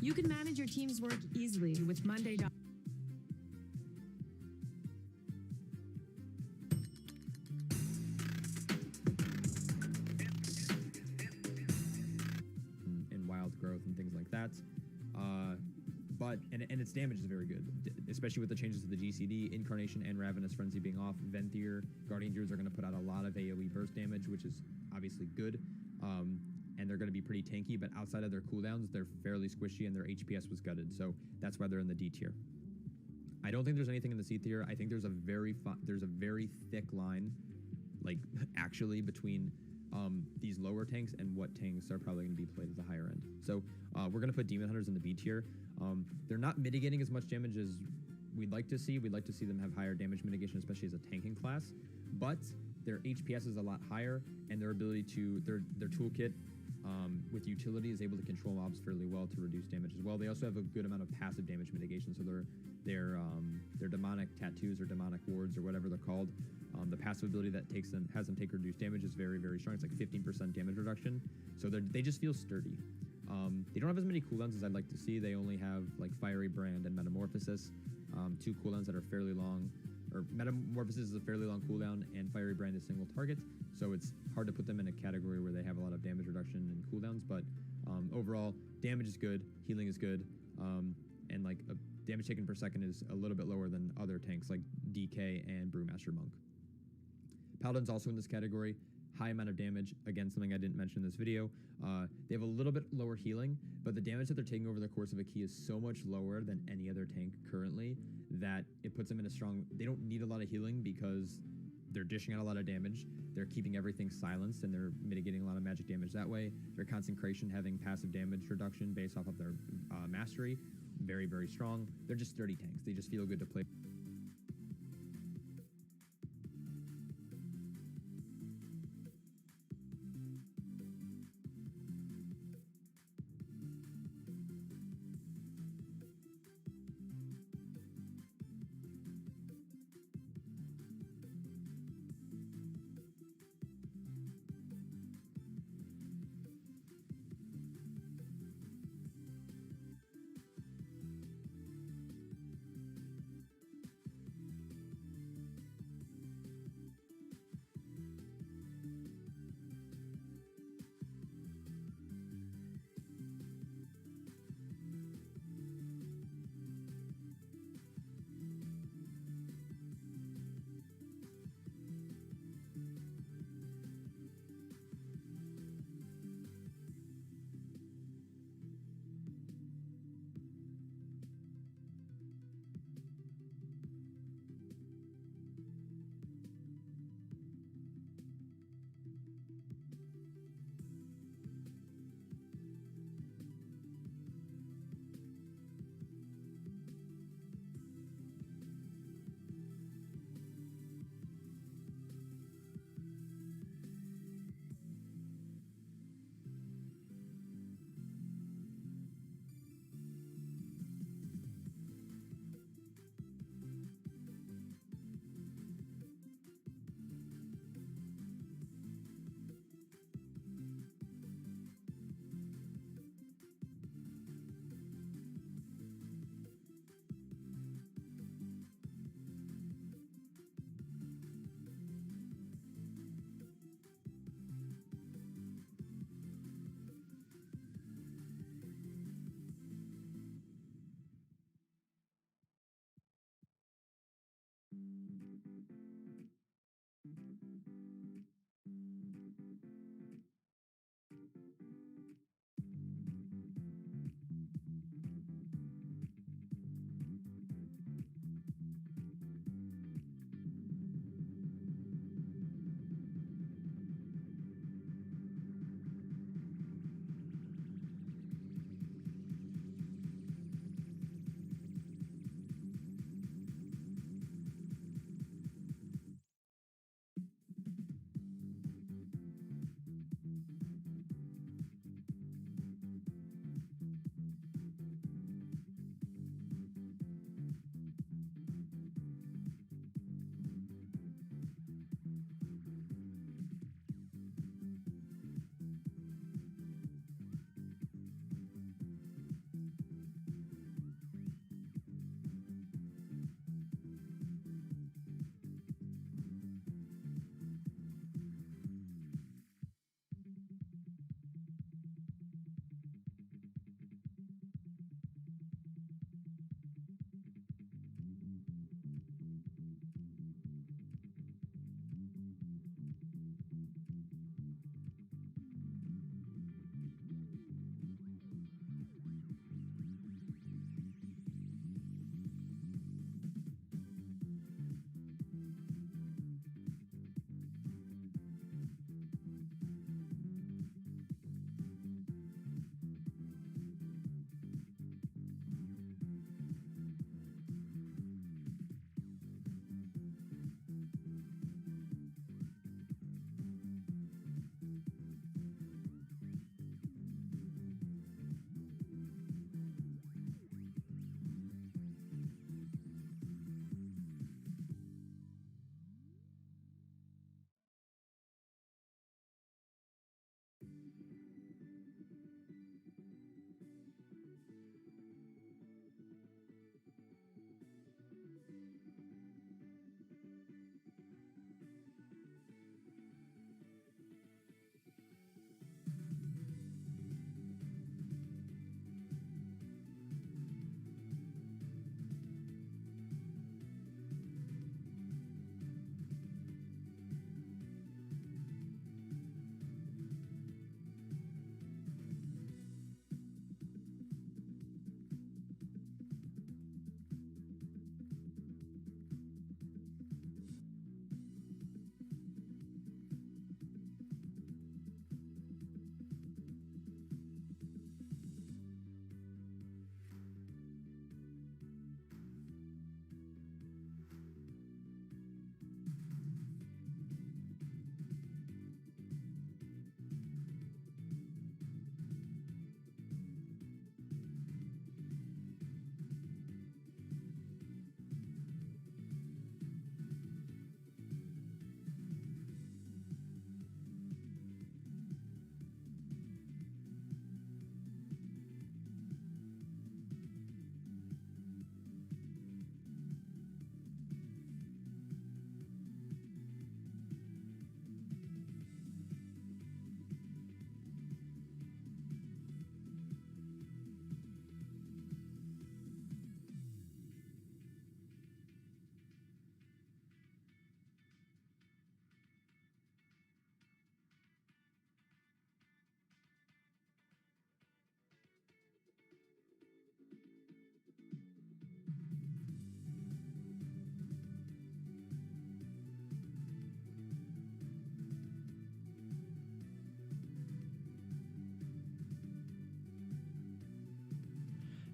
You can manage your team's work easily with Monday. And wild growth and things like that. But its damage is very good, especially with the changes to the GCD, Incarnation and Ravenous Frenzy being off. Venthyr, Guardian Druids are going to put out a lot of AoE burst damage, which is obviously good. And they're going to be pretty tanky, but outside of their cooldowns, they're fairly squishy and their HPS was gutted. So that's why they're in the D tier. I don't think there's anything in the C tier. I think there's a very thick line, like actually between these lower tanks and what tanks are probably going to be played at the higher end. So we're going to put Demon Hunters in the B tier. They're not mitigating as much damage as we'd like to see. We'd like to see them have higher damage mitigation, especially as a tanking class. But their HPS is a lot higher, and their ability to their toolkit with utility is able to control mobs fairly well to reduce damage as well. They also have a good amount of passive damage mitigation. So their demonic tattoos or demonic wards or whatever they're called, the passive ability that has them take reduced damage is very, very strong. It's like 15% damage reduction. So they just feel sturdy. They don't have as many cooldowns as I'd like to see. They only have like Fiery Brand and Metamorphosis, two cooldowns that are fairly long. Or Metamorphosis is a fairly long cooldown, and Fiery Brand is single target. So it's hard to put them in a category where they have a lot of damage reduction and cooldowns. But overall, damage is good, healing is good, and like damage taken per second is a little bit lower than other tanks like DK and Brewmaster Monk. Paladin's also in this category. High amount of damage. Again, something I didn't mention in this video. They have a little bit lower healing, but the damage that they're taking over the course of a key is so much lower than any other tank currently that it puts them in a strong... They don't need a lot of healing because they're dishing out a lot of damage. They're keeping everything silenced, and they're mitigating a lot of magic damage that way. Their Consecration having passive damage reduction based off of their mastery. Very, very strong. They're just sturdy tanks. They just feel good to play.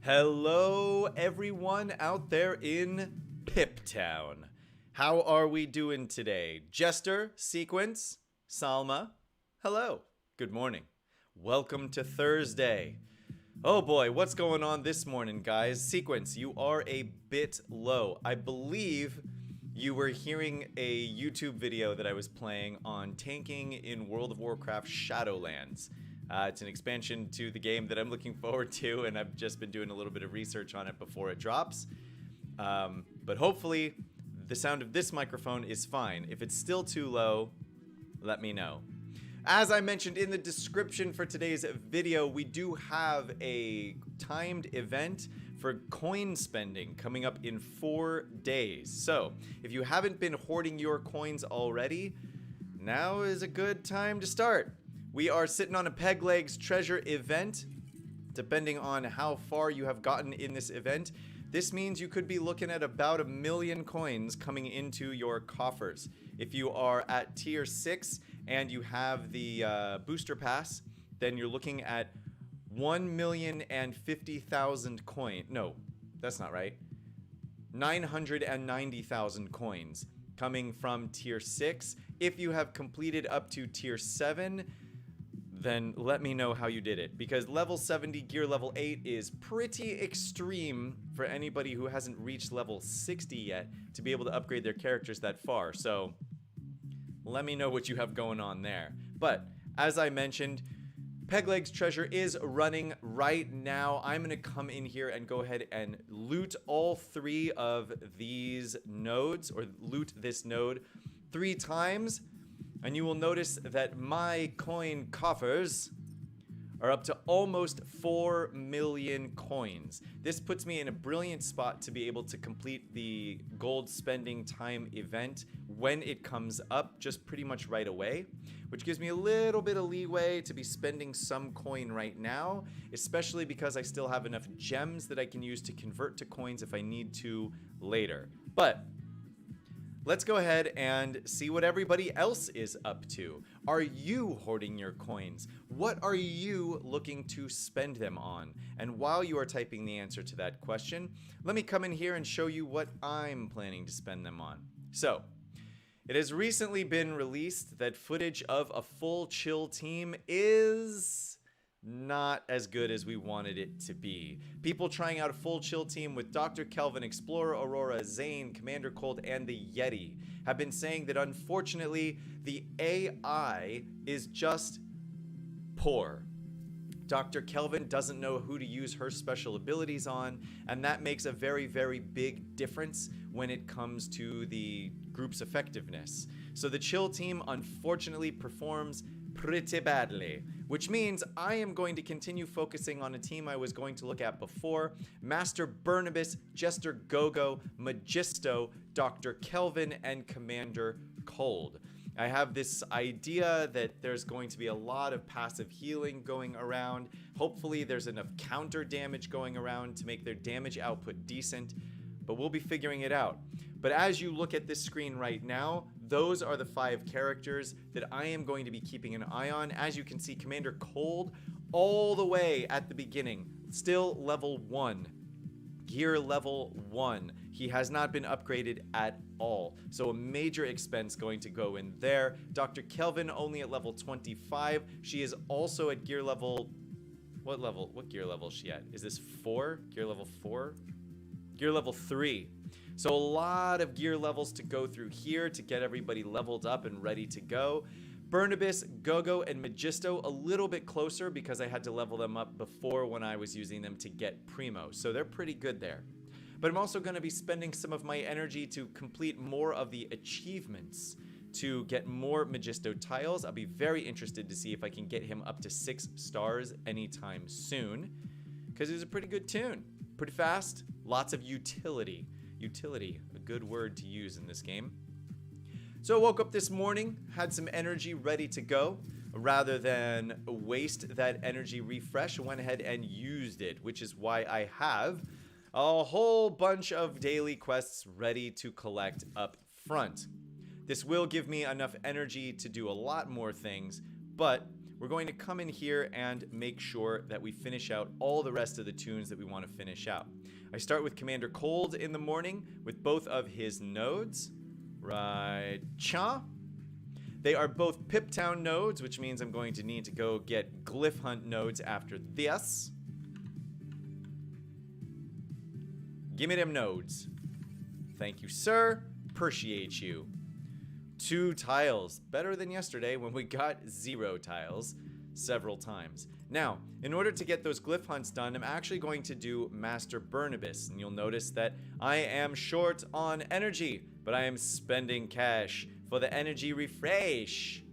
Hello, everyone out there in Pip Town. How are we doing today? Jester, Sequence, Salma, hello. Good morning. Welcome to Thursday. Oh boy, what's going on this morning, guys? Sequence, you are a bit low. I believe you were hearing a YouTube video that I was playing on tanking in World of Warcraft Shadowlands. It's an expansion to the game that I'm looking forward to, and I've just been doing a little bit of research on it before it drops. But hopefully, the sound of this microphone is fine. If it's still too low, let me know. As I mentioned in the description for today's video, we do have a timed event for coin spending coming up in 4 days. So, if you haven't been hoarding your coins already, now is a good time to start. We are sitting on a Peg Legs treasure event. Depending on how far you have gotten in this event, this means you could be looking at about 1 million coins coming into your coffers. If you are at tier 6 and you have the booster pass, then you're looking at 1,050,000 coins. No, that's not right. 990,000 coins coming from tier 6. If you have completed up to tier 7, then let me know how you did it, because level 70 gear level 8 is pretty extreme for anybody who hasn't reached level 60 yet to be able to upgrade their characters that far. So let me know what you have going on there. But as I mentioned, Peg Legs treasure is running right now. I'm gonna come in here and go ahead and loot all 3 of these nodes, or loot this node 3 times. And you will notice that my coin coffers are up to almost 4 million coins. This puts me in a brilliant spot to be able to complete the gold spending time event when it comes up, just pretty much right away, which gives me a little bit of leeway to be spending some coin right now, especially because I still have enough gems that I can use to convert to coins if I need to later. But let's go ahead and see what everybody else is up to. Are you hoarding your coins? What are you looking to spend them on? And while you are typing the answer to that question, let me come in here and show you what I'm planning to spend them on. So, it has recently been released that footage of a full chill team is not as good as we wanted it to be. People trying out a full chill team with Dr. Kelvin, Explorer Aurora, Zane, Commander Cold, and the Yeti have been saying that unfortunately the AI is just poor. Dr. Kelvin doesn't know who to use her special abilities on, and that makes a very, very big difference when it comes to the group's effectiveness. So the chill team unfortunately performs pretty badly, which means I am going to continue focusing on a team I was going to look at before: Master Burnibus, Jester Gogo, Magisto, Dr. Kelvin, and Commander Cold. I have this idea that there's going to be a lot of passive healing going around. Hopefully there's enough counter damage going around to make their damage output decent, but we'll be figuring it out. But as you look at this screen right now, those are the 5 characters that I am going to be keeping an eye on. As you can see, Commander Cold all the way at the beginning, still level 1. Gear level 1. He has not been upgraded at all. So a major expense going to go in there. Dr. Kelvin only at level 25. She is also at gear level... What level? What gear level is she at? Is this 4? Gear level 4? Gear level 3. So a lot of gear levels to go through here to get everybody leveled up and ready to go. Burnibus, Gogo, and Magisto a little bit closer because I had to level them up before when I was using them to get Primo. So they're pretty good there. But I'm also going to be spending some of my energy to complete more of the achievements to get more Magisto tiles. I'll be very interested to see if I can get him up to 6 stars anytime soon, because he's a pretty good tune. Pretty fast, lots of utility. Utility, a good word to use in this game. So I woke up this morning, had some energy ready to go. Rather than waste that energy refresh, I went ahead and used it, which is why I have a whole bunch of daily quests ready to collect up front. This will give me enough energy to do a lot more things, but we're going to come in here and make sure that we finish out all the rest of the tunes that we want to finish out. I start with Commander Cold in the morning with both of his nodes. Right, cha. They are both Piptown nodes, which means I'm going to need to go get Glyph Hunt nodes after this. Give me them nodes. Thank you, sir. Appreciate you. 2 tiles. Better than yesterday when we got 0 tiles several times. Now, in order to get those Glyph Hunts done, I'm actually going to do Master Burnibus. And you'll notice that I am short on energy, but I am spending cash for the energy refresh.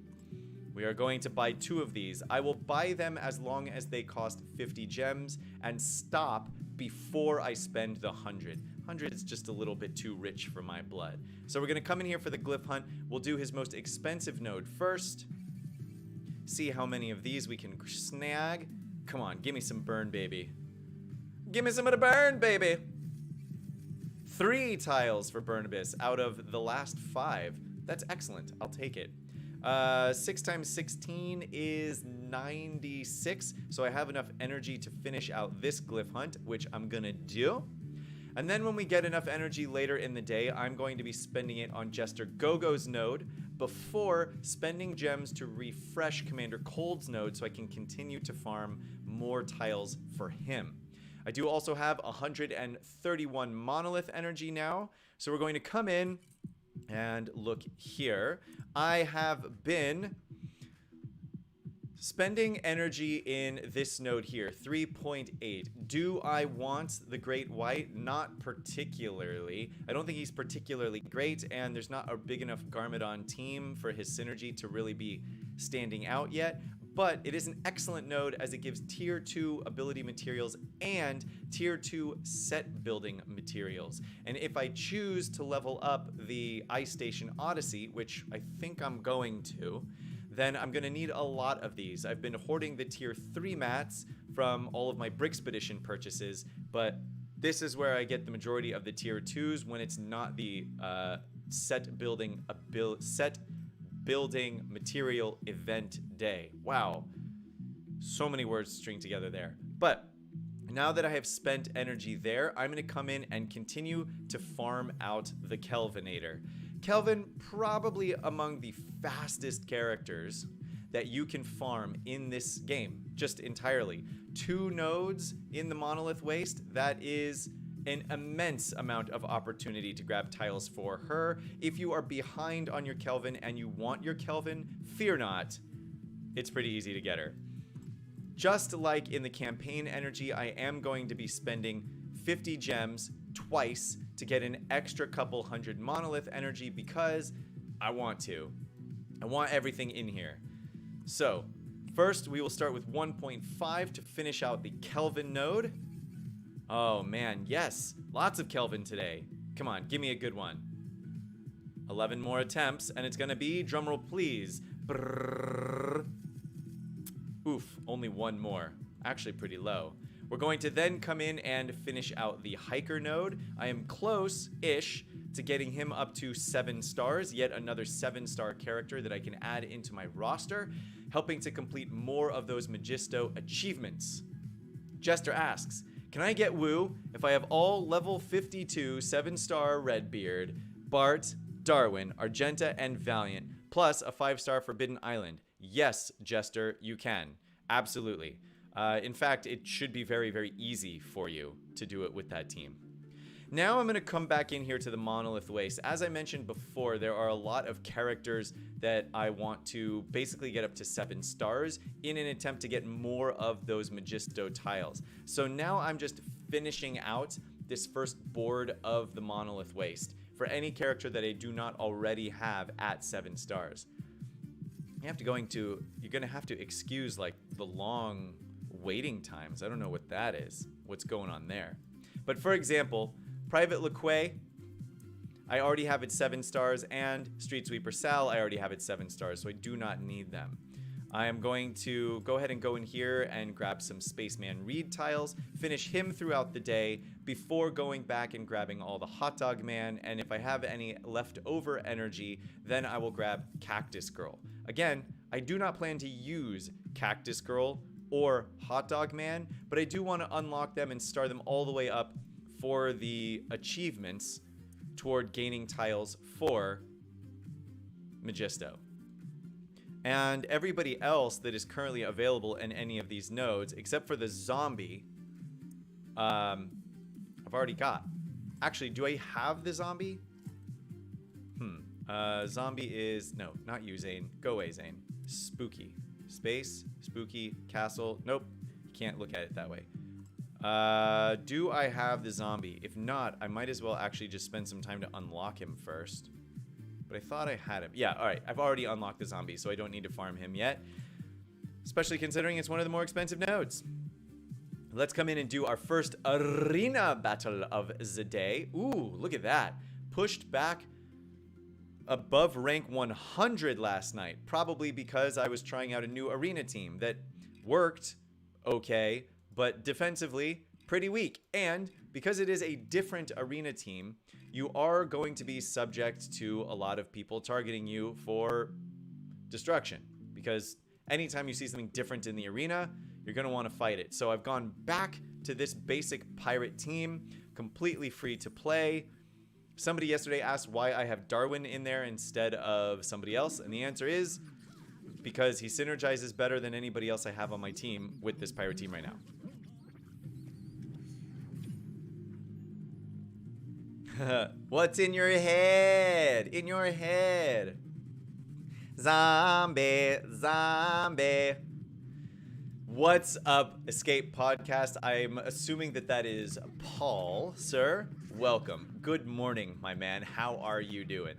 We are going to buy 2 of these. I will buy them as long as they cost 50 gems and stop before I spend the 100. 100 is just a little bit too rich for my blood. So we're going to come in here for the Glyph Hunt. We'll do his most expensive node first. See how many of these we can snag. Come on, give me some burn, baby. Give me some of the burn, baby. 3 tiles for Burnibus out of the last 5. That's excellent. I'll take it. 6 times 16 is 96. So I have enough energy to finish out this Glyph Hunt, which I'm going to do. And then when we get enough energy later in the day, I'm going to be spending it on Jester Gogo's node before spending gems to refresh Commander Cold's node so I can continue to farm more tiles for him. I do also have 131 monolith energy now, so we're going to come in and look here. I have been spending energy in this node here, 3.8. Do I want the Great White? Not particularly. I don't think he's particularly great, and there's not a big enough Garmadon team for his synergy to really be standing out yet. But it is an excellent node as it gives tier 2 ability materials and tier 2 set building materials. And if I choose to level up the Ice Station Odyssey, which I think I'm going to, then I'm going to need a lot of these. I've been hoarding the tier 3 mats from all of my Brixpedition purchases, but this is where I get the majority of the tier 2s when it's not the set building material event day. Wow. So many words string together there. But now that I have spent energy there, I'm going to come in and continue to farm out the Kelvinator. Kelvin, probably among the fastest characters that you can farm in this game, just entirely. 2 nodes in the Monolith Waste, that is an immense amount of opportunity to grab tiles for her. If you are behind on your Kelvin and you want your Kelvin, fear not, it's pretty easy to get her. Just like in the campaign energy, I am going to be spending 50 gems twice to get an extra couple hundred monolith energy because I want to. I want everything in here. So first we will start with 1.5 to finish out the Kelvin node. Oh man, yes, lots of Kelvin today. Come on, give me a good one. 11 more attempts and it's gonna be, drumroll please. Brrrr. Oof, only 1 more. Actually pretty low. We're going to then come in and finish out the Hiker node. I am close-ish to getting him up to 7 stars, yet another 7-star character that I can add into my roster, helping to complete more of those Magisto achievements. Jester asks, can I get Woo if I have all level 52 7-star Redbeard, Bart, Darwin, Argenta, and Valiant, plus a 5-star Forbidden Island? Yes, Jester, you can. Absolutely. In fact, it should be very, very easy for you to do it with that team. Now I'm going to come back in here to the Monolith Waste. As I mentioned before, there are a lot of characters that I want to basically get up to 7 stars in an attempt to get more of those Magisto tiles. So now I'm just finishing out this first board of the Monolith Waste for any character that I do not already have at 7 stars. You're going to have to excuse like the long waiting times. I don't know what that is. What's going on there? But for example, Private LeQuay, I already have it 7 stars, and Street Sweeper Sal, I already have it 7 stars, so I do not need them. I am going to go ahead and go in here and grab some Spaceman Reed tiles, finish him throughout the day before going back and grabbing all the Hot Dog Man, and if I have any leftover energy, then I will grab Cactus Girl. Again, I do not plan to use Cactus Girl, or Hot Dog Man, but I do want to unlock them and star them all the way up for the achievements toward gaining tiles for Magisto. And everybody else that is currently available in any of these nodes, except for the zombie, I've already got. Actually, do I have the zombie? Zombie is, no, not you, Zane. Go away, Zane. Spooky. Space, spooky, castle. Nope, can't look at it that way. Do I have the zombie? If not, I might as well actually just spend some time to unlock him first. But I thought I had him. Yeah, all right, I've already unlocked the zombie, so I don't need to farm him yet. Especially considering it's one of the more expensive nodes. Let's come in and do our first arena battle of the day. Ooh, look at that. Pushed back above rank 100 last night, probably because I was trying out a new arena team that worked okay, but defensively pretty weak. And because it is a different arena team, you are going to be subject to a lot of people targeting you for destruction, because anytime you see something different in the arena, you're going to want to fight it. So I've gone back to this basic pirate team, completely free to play. Somebody yesterday asked why I have Darwin in there instead of somebody else, and the answer is because he synergizes better than anybody else I have on my team with this pirate team right now. What's in your head? In your head. Zombie, zombie. What's up, Escape Podcast? I'm assuming that is Paul, sir. Welcome. Good morning, my man. How are you doing?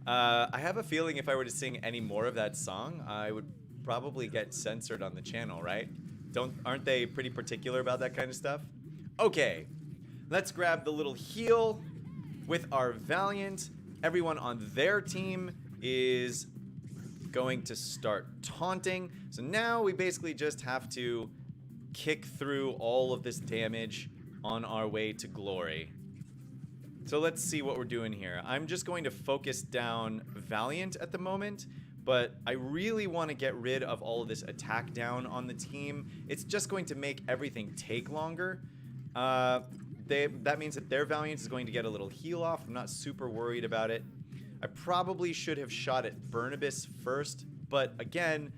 I have a feeling if I were to sing any more of that song, I would probably get censored on the channel, right? Aren't they pretty particular about that kind of stuff? Okay, let's grab the little heal with our Valiant. Everyone on their team is going to start taunting. So now we basically just have to kick through all of this damage on our way to glory. So let's see what we're doing here. I'm just going to focus down Valiant at the moment, but I really want to get rid of all of this attack down on the team. It's just going to make everything take longer. That means that their Valiant is going to get a little heal off. I'm not super worried about it. I probably should have shot at Burnibus first, but again,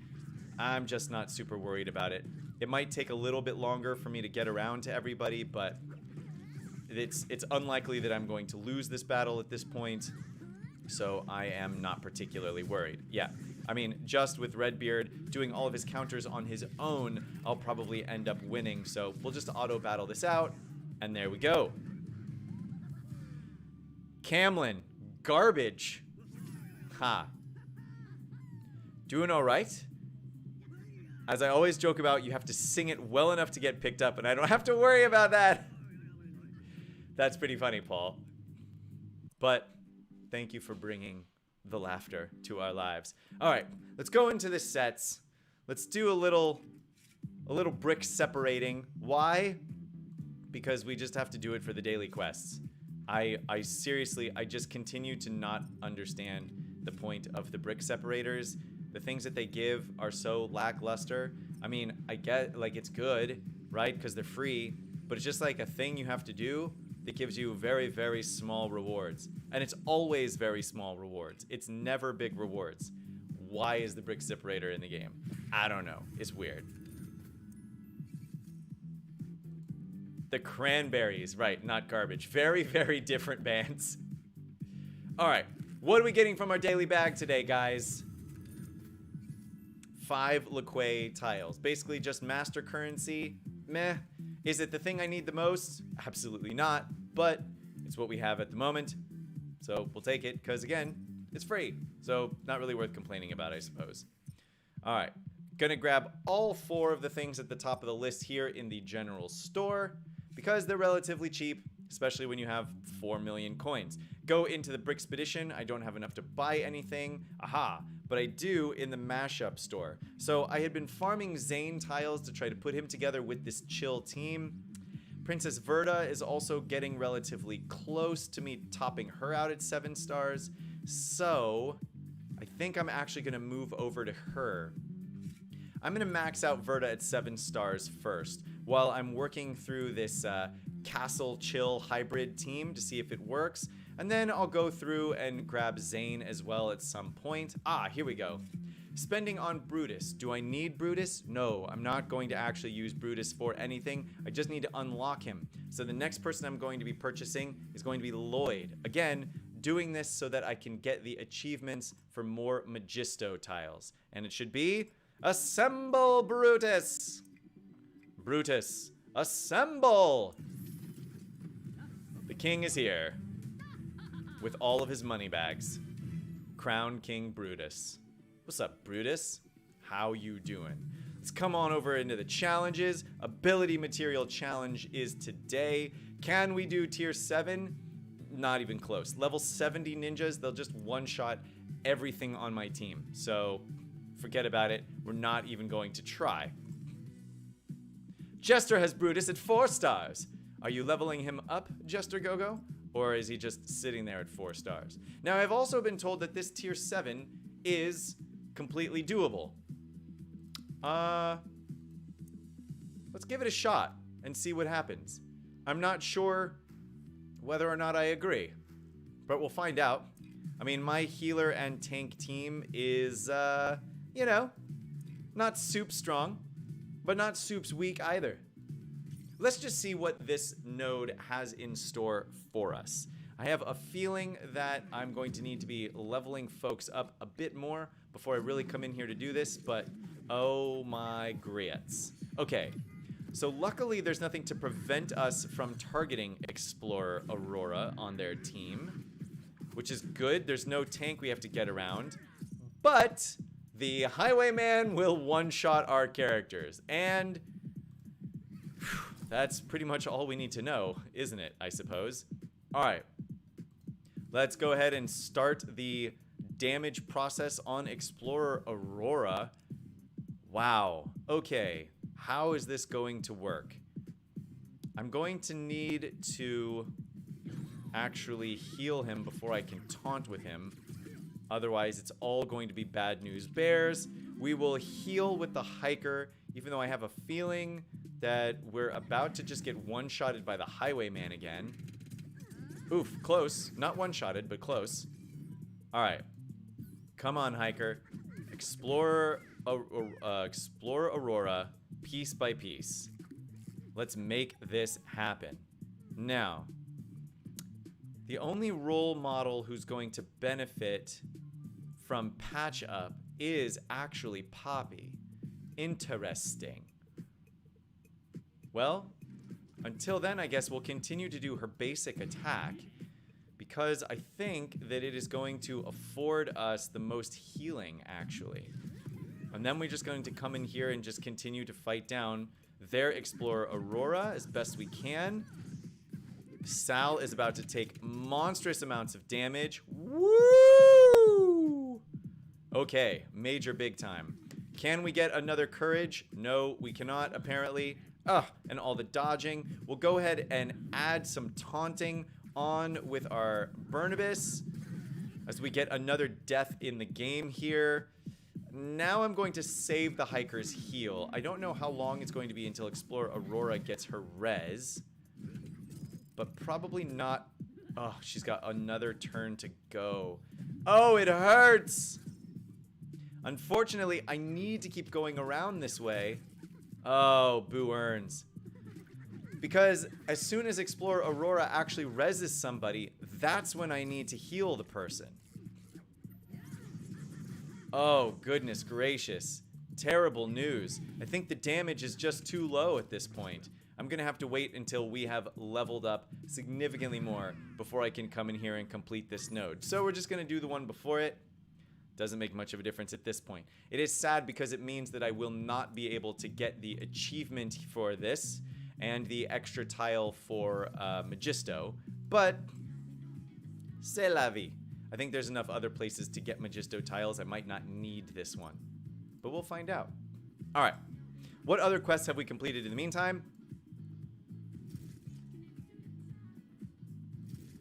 I'm just not super worried about it. It might take a little bit longer for me to get around to everybody, but it's unlikely that I'm going to lose this battle at this point, so I am not particularly worried. Yeah, I mean, just with Redbeard doing all of his counters on his own, I'll probably end up winning, so we'll just auto battle this out, and there we go. Camlin, garbage. Ha. Doing all right? As I always joke about, you have to sing it well enough to get picked up, and I don't have to worry about that. That's pretty funny, Paul. But thank you for bringing the laughter to our lives. All right, let's go into the sets. Let's do a little brick separating. Why? Because we just have to do it for the daily quests. I seriously, I just continue to not understand the point of the brick separators. The things that they give are so lackluster. I mean, I get, like, it's good, right? Because they're free, but it's just like a thing you have to do that gives you very, very small rewards. And it's always very small rewards. It's never big rewards. Why is the brick separator in the game? I don't know. It's weird. The Cranberries, right, not garbage. Very, very different bands. All right, what are we getting from our daily bag today, guys? 5 Laquay tiles. Basically just master currency. Meh. Is it the thing I need the most? Absolutely not, but it's what we have at the moment. So we'll take it, because again, it's free. So not really worth complaining about, I suppose. All right, gonna grab all 4 of the things at the top of the list here in the general store, because they're relatively cheap, especially when you have 4 million coins. Go into the Brickspedition. I don't have enough to buy anything. Aha. But I do in the mashup store. So I had been farming Zane tiles to try to put him together with this chill team. Princess Verda is also getting relatively close to me topping her out at 7 stars. So I think I'm actually going to move over to her. I'm going to max out Verta at 7 stars first, while I'm working through this Castle Chill hybrid team to see if it works. And then I'll go through and grab Zane as well at some point. Ah, here we go. Spending on Brutus. Do I need Brutus? No, I'm not going to actually use Brutus for anything. I just need to unlock him. So the next person I'm going to be purchasing is going to be Lloyd. Again, doing this so that I can get the achievements for more Magisto tiles. And it should be Assemble Brutus! Brutus, assemble! The king is here with all of his money bags. Crown King Brutus. What's up, Brutus? How you doing? Let's come on over into the challenges. Ability Material Challenge is today. Can we do tier 7? Not even close. Level 70 ninjas, they'll just one-shot everything on my team. So forget about it. We're not even going to try. Jester has Brutus at 4 stars. Are you leveling him up, Jester Gogo? Or is he just sitting there at 4 stars? Now, I've also been told that this tier 7 is completely doable. Let's give it a shot and see what happens. I'm not sure whether or not I agree, but we'll find out. I mean, my healer and tank team is, you know, not soup strong, but not soup's weak either. Let's just see what this node has in store for us. I have a feeling that I'm going to need to be leveling folks up a bit more before I really come in here to do this, but oh my grits. Okay, so luckily there's nothing to prevent us from targeting Explorer Aurora on their team, which is good. There's no tank we have to get around, but the Highwayman will one-shot our characters, and that's pretty much all we need to know, isn't it, I suppose? All right. Let's go ahead and start the damage process on Explorer Aurora. Wow. Okay. How is this going to work? I'm going to need to actually heal him before I can taunt with him. Otherwise, it's all going to be bad news bears. We will heal with the hiker, even though I have a feeling that we're about to just get one-shotted by the Highwayman again. Oof, close. Not one-shotted, but close. All right. Come on, hiker. Explore Aurora piece by piece. Let's make this happen. Now, the only role model who's going to benefit from patch up is actually Poppy. Interesting. Well, until then, I guess we'll continue to do her basic attack because I think that it is going to afford us the most healing, actually. And then we're just going to come in here and just continue to fight down their Explorer Aurora as best we can. Sal is about to take monstrous amounts of damage. Woo! Okay, major big time. Can we get another courage? No, we cannot, apparently. And all the dodging. We'll go ahead and add some taunting on with our Burnibus as we get another death in the game here. Now I'm going to save the hiker's heal. I don't know how long it's going to be until Explorer Aurora gets her res, but probably not. Oh, she's got another turn to go. Oh, it hurts. Unfortunately, I need to keep going around this way. Oh, boo earns. Because as soon as Explorer Aurora actually reses somebody, that's when I need to heal the person. Oh, goodness gracious. Terrible news. I think the damage is just too low at this point. I'm going to have to wait until we have leveled up significantly more before I can come in here and complete this node. So we're just going to do the one before it. Doesn't make much of a difference at this point. It is sad because it means that I will not be able to get the achievement for this and the extra tile for Magisto, but c'est la vie. I think there's enough other places to get Magisto tiles. I might not need this one, but we'll find out. All right, what other quests have we completed in the meantime?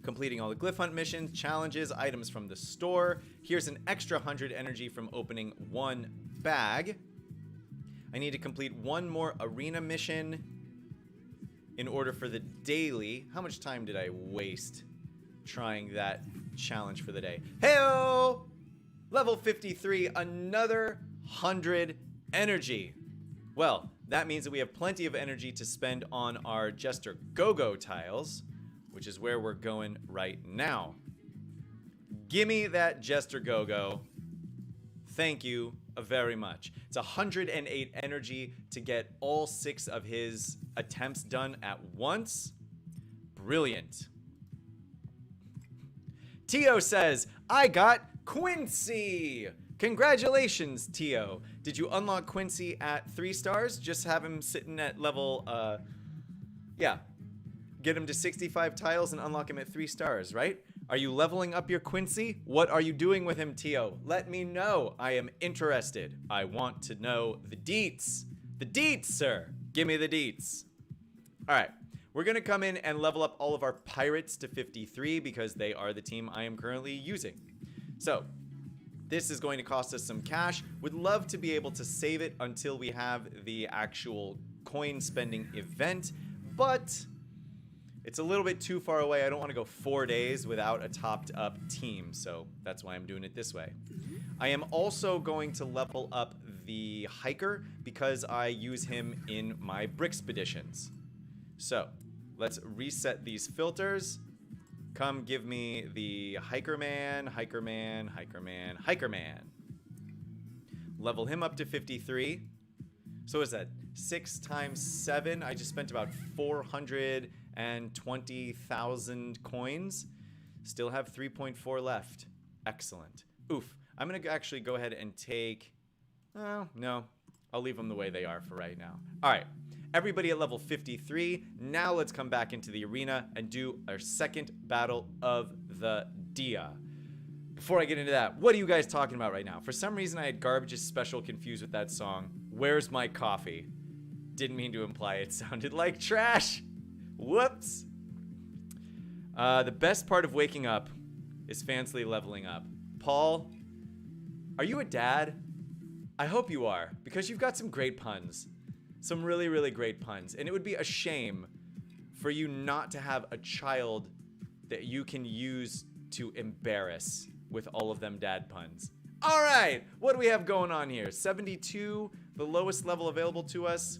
Completing all the glyph hunt missions, challenges, items from the store. Here's an extra 100 energy from opening one bag. I need to complete one more arena mission in order for the daily. How much time did I waste trying that challenge for the day? Heyo! Level 53, another 100 energy. Well, that means that we have plenty of energy to spend on our Jester Go-Go tiles, which is where we're going right now. Gimme that Jester Go-Go. Thank you very much. It's 108 energy to get all 6 of his attempts done at once. Brilliant. Tio says, I got Quincy. Congratulations, Tio. Did you unlock Quincy at 3 stars? Just have him sitting at level, yeah. Get him to 65 tiles and unlock him at 3 stars, right? Are you leveling up your Quincy? What are you doing with him, Tio? Let me know. I am interested. I want to know the deets. The deets, sir. Give me the deets. All right. We're going to come in and level up all of our pirates to 53 because they are the team I am currently using. So, this is going to cost us some cash. Would love to be able to save it until we have the actual coin spending event, but it's a little bit too far away. I don't want to go 4 days without a topped up team, so that's why I'm doing it this way. I am also going to level up the hiker because I use him in my Brickspeditions. So, let's reset these filters. Come give me the hiker man, hiker man, hiker man, hiker man. Level him up to 53. So what is that? 6 times 7. I just spent about 420,000 coins. Still have 3.4 left. Excellent. Oof. I'm going to actually go ahead and take... Oh, no. I'll leave them the way they are for right now. All right. Everybody at level 53. Now let's come back into the arena and do our second battle of the dia. Before I get into that, what are you guys talking about right now? For some reason, I had Garbage's Special confused with that song. Where's my coffee? Didn't mean to imply it sounded like trash. Whoops. The best part of waking up is fancily leveling up. Paul, are you a dad? I hope you are, because you've got some great puns. Some really, really great puns. And it would be a shame for you not to have a child that you can use to embarrass with all of them dad puns. All right, what do we have going on here? 72, the lowest level available to us.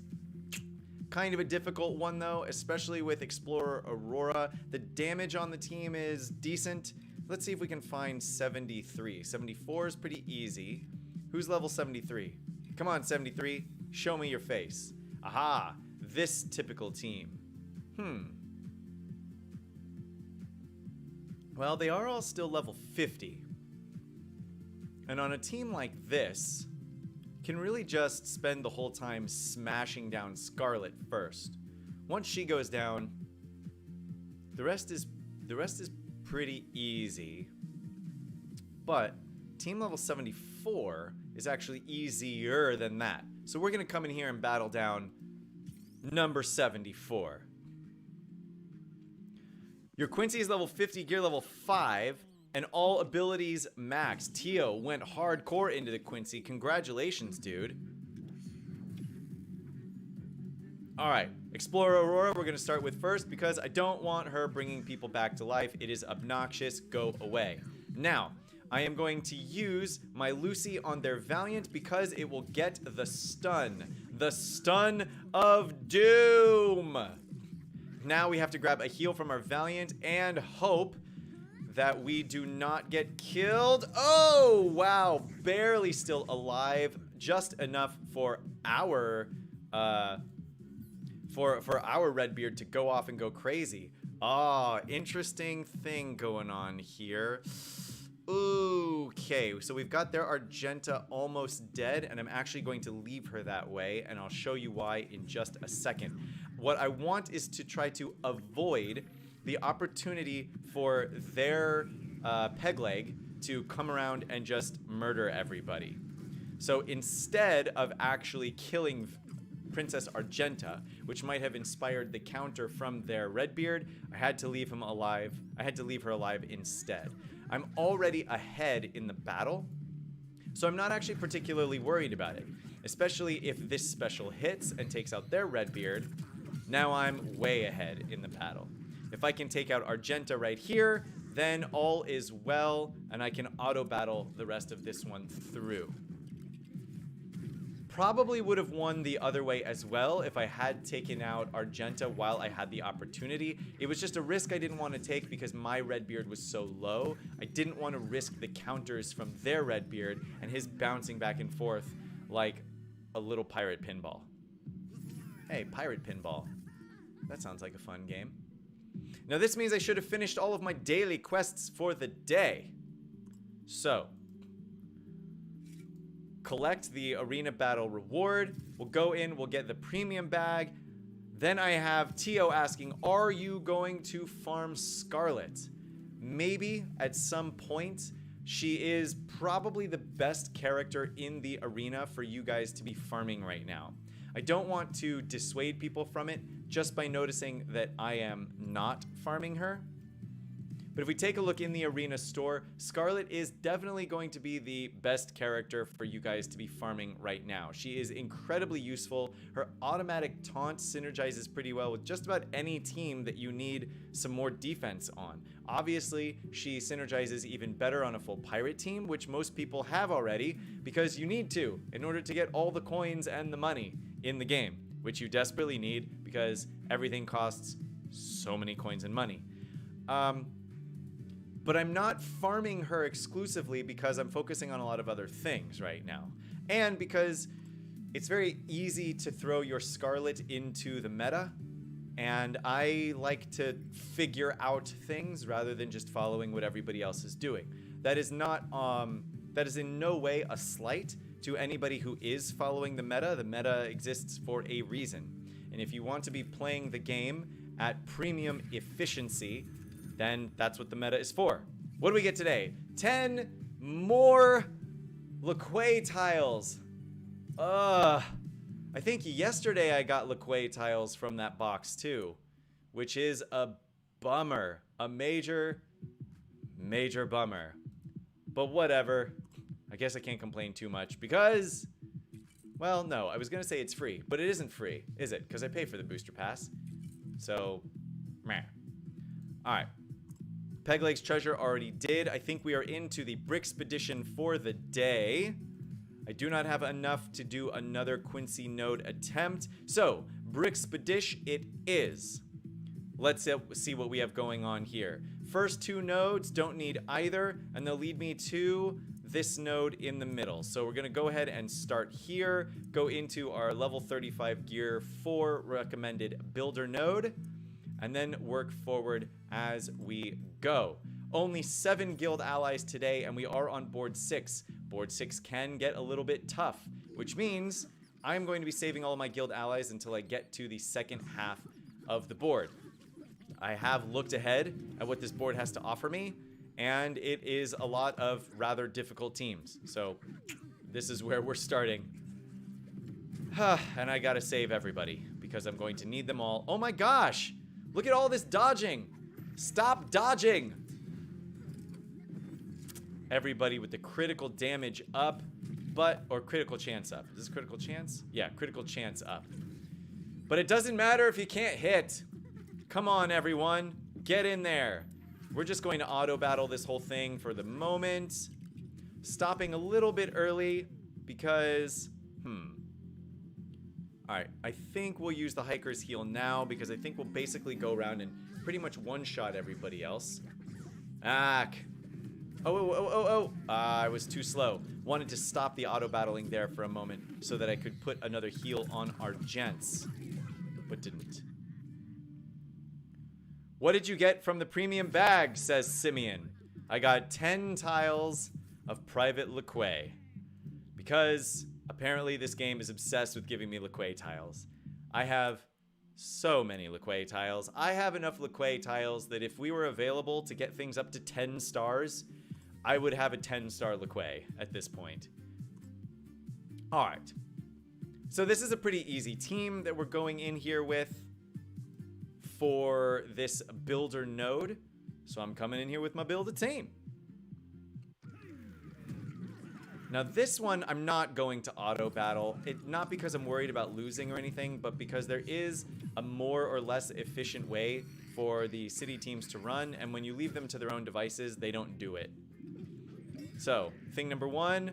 Kind of a difficult one though, especially with Explorer Aurora. The damage on the team is decent. Let's see if we can find 73. 74 is pretty easy. Who's level 73? Come on, 73. Show me your face. Aha, this typical team. Well, they are all still level 50. And on a team like this, can really just spend the whole time smashing down Scarlet first. Once she goes down, the rest is pretty easy. But team level 74 is actually easier than that. So we're gonna come in here and battle down number 74. Your Quincy is level 50, gear level 5, and all abilities max. Tio went hardcore into the Quincy. Congratulations, dude. All right, Explorer Aurora, we're gonna start with first because I don't want her bringing people back to life. It is obnoxious, go away. Now, I am going to use my Lucy on their Valiant because it will get the stun. The stun of doom. Now we have to grab a heal from our Valiant and hope that we do not get killed. Oh, wow. Barely still alive. Just enough for our Redbeard to go off and go crazy. Ah, interesting thing going on here. Okay, so we've got their Argenta almost dead, and I'm actually going to leave her that way, and I'll show you why in just a second. What I want is to try to avoid the opportunity for their peg leg to come around and just murder everybody. So instead of actually killing Princess Argenta, which might have inspired the counter from their Redbeard, I had to leave him alive. I had to leave her alive instead. I'm already ahead in the battle, So I'm not actually particularly worried about it, especially if this special hits and takes out their Redbeard. Now I'm way ahead in the battle. If I can take out Argenta right here, then all is well, and I can auto battle the rest of this one through. Probably would have won the other way as well if I had taken out Argenta while I had the opportunity. It was just a risk I didn't want to take because my Redbeard was so low. I didn't want to risk the counters from their Redbeard and his bouncing back and forth like a little pirate pinball. Hey, pirate pinball. That sounds like a fun game. Now this means I should have finished all of my daily quests for the day. So, collect the arena battle reward. We'll go in, we'll get the premium bag. Then I have Tio asking, are you going to farm Scarlet? Maybe at some point. She is probably the best character in the arena for you guys to be farming right now. I don't want to dissuade people from it just by noticing that I am not farming her. But if we take a look in the arena store, Scarlet is definitely going to be the best character for you guys to be farming right now. She is incredibly useful. Her automatic taunt synergizes pretty well with just about any team that you need some more defense on. Obviously, she synergizes even better on a full pirate team, which most people have already, because you need to in order to get all the coins and the money in the game, which you desperately need because everything costs so many coins and money. But I'm not farming her exclusively because I'm focusing on a lot of other things right now. And because it's very easy to throw your Scarlet into the meta, and I like to figure out things rather than just following what everybody else is doing. That is not, that is in no way a slight to anybody who is following the meta. The meta exists for a reason. And if you want to be playing the game at premium efficiency, then that's what the meta is for. What do we get today? 10 more Lechwe tiles. I think yesterday I got Lechwe tiles from that box too, which is a bummer. A major, major bummer. But whatever. I guess I can't complain too much because, well, no, I was gonna say it's free, but it isn't free, is it? Because I pay for the booster pass. So, meh. All right. Peg Leg's treasure already did. I think we are into the Brickspedition for the day. I do not have enough to do another Quincy node attempt. So, Brickspedition it is. Let's see what we have going on here. First two nodes don't need either, and they'll lead me to this node in the middle. So we're gonna go ahead and start here, go into our level 35 gear 4 recommended builder node, and then work forward as we go. Only 7 guild allies today, and we are on board 6. Board 6 can get a little bit tough, which means I'm going to be saving all of my guild allies until I get to the second half of the board. I have looked ahead at what this board has to offer me, and it is a lot of rather difficult teams. So this is where we're starting. And I gotta save everybody because I'm going to need them all. Oh my gosh! Look at all this dodging! Stop dodging! Everybody with the critical damage up, or critical chance up. Is this critical chance? Yeah, critical chance up. But it doesn't matter if you can't hit. Come on, everyone. Get in there. We're just going to auto battle this whole thing for the moment. Stopping a little bit early because, Alright, I think we'll use the Hiker's Heal now because I think we'll basically go around and pretty much one-shot everybody else. I was too slow. Wanted to stop the auto battling there for a moment so that I could put another heal on our gents, but didn't. What did you get from the premium bag, says Simeon. I got 10 tiles of private Lechwe. Because apparently this game is obsessed with giving me Lechwe tiles. I have so many Lechwe tiles. I have enough Lechwe tiles that if we were available to get things up to 10 stars, I would have a 10-star Lechwe at this point. Alright. So this is a pretty easy team that we're going in here with for this builder node. So I'm coming in here with my build a team. Now this one, I'm not going to auto battle. Not because I'm worried about losing or anything, but because there is a more or less efficient way for the city teams to run, and when you leave them to their own devices, they don't do it. So, thing number 1,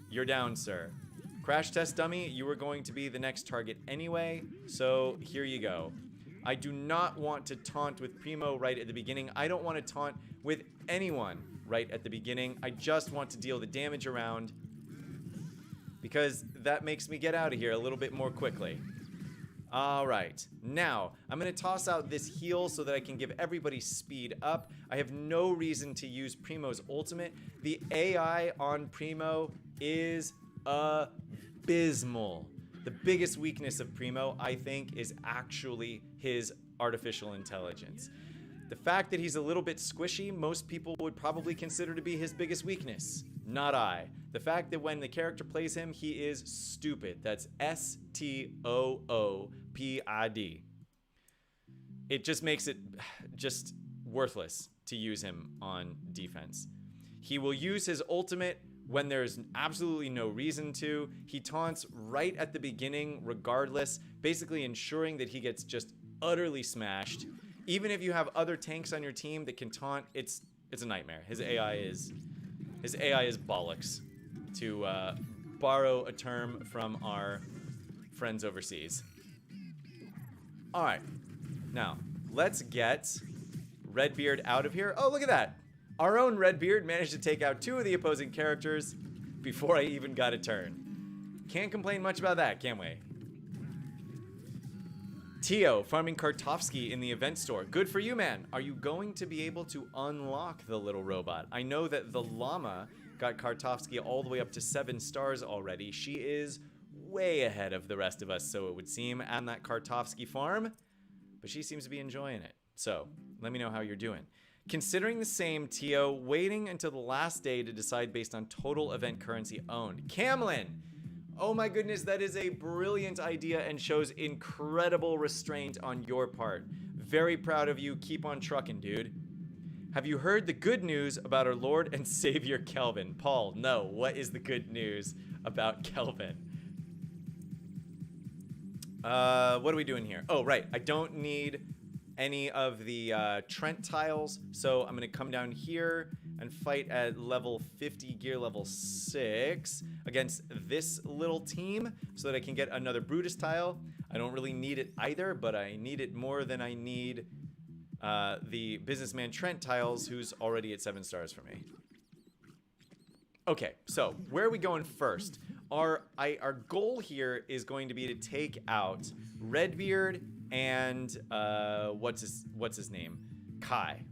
you're down, sir. Crash test dummy, you were going to be the next target anyway, so here you go. I do not want to taunt with Primo right at the beginning. I don't want to taunt with anyone right at the beginning. I just want to deal the damage around because that makes me get out of here a little bit more quickly. All right, now I'm going to toss out this heal so that I can give everybody speed up. I have no reason to use Primo's ultimate. The AI on Primo is abysmal. The biggest weakness of Primo, I think, is actually his artificial intelligence. The fact that he's a little bit squishy, most people would probably consider to be his biggest weakness. Not I. The fact that when the character plays him, he is stupid. That's STOOPID. It just makes it just worthless to use him on defense. He will use his ultimate when there's absolutely no reason to. He taunts right at the beginning regardless, basically ensuring that he gets just utterly smashed. Even if you have other tanks on your team that can taunt, it's a nightmare. His AI is bollocks, to borrow a term from our friends overseas. All right, now let's get Redbeard out of here. Oh, look at that. Our own Redbeard managed to take out 2 of the opposing characters before I even got a turn. Can't complain much about that, can we? Tio farming Kartovsky in the event store. Good for you, man. Are you going to be able to unlock the little robot? I know that the llama got Kartovsky all the way up to 7 stars already. She is way ahead of the rest of us, so it would seem, and that Kartovsky farm, but she seems to be enjoying it. So let me know how you're doing. Considering the same, Tio, waiting until the last day to decide based on total event currency owned. Camlin! Oh my goodness, that is a brilliant idea and shows incredible restraint on your part. Very proud of you. Keep on trucking, dude. Have you heard the good news about our Lord and Savior Kelvin? Paul, no. What is the good news about Kelvin? What are we doing here? Oh, right. I don't need any of the Trent tiles, so I'm going to come down here and fight at level 50, gear level 6 against this little team so that I can get another Brutus tile. I don't really need it either, but I need it more than I need the Businessman Trent tiles, who's already at 7 stars for me. Okay, so where are we going first? Our goal here is going to be to take out Redbeard and what's his name? Kai.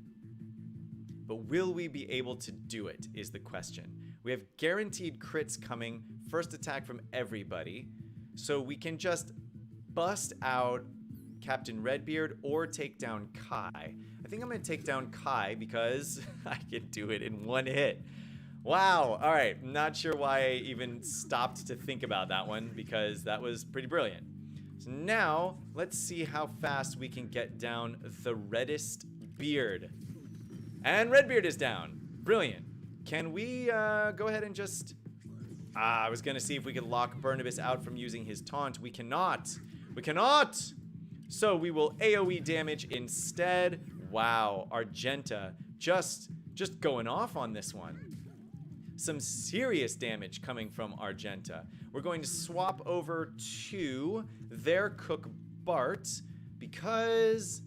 But will we be able to do it is the question. We have guaranteed crits coming, first attack from everybody, so we can just bust out Captain Redbeard or take down Kai. I think I'm going to take down Kai because I can do it in 1 hit. Wow, all right, not sure why I even stopped to think about that one because that was pretty brilliant. So now, let's see how fast we can get down the reddest beard. And Redbeard is down. Brilliant. Can we go ahead and just... I was going to see if we could lock Barnabas out from using his taunt. We cannot. We cannot! So we will AoE damage instead. Wow, Argenta just going off on this one. Some serious damage coming from Argenta. We're going to swap over to their cook Bart because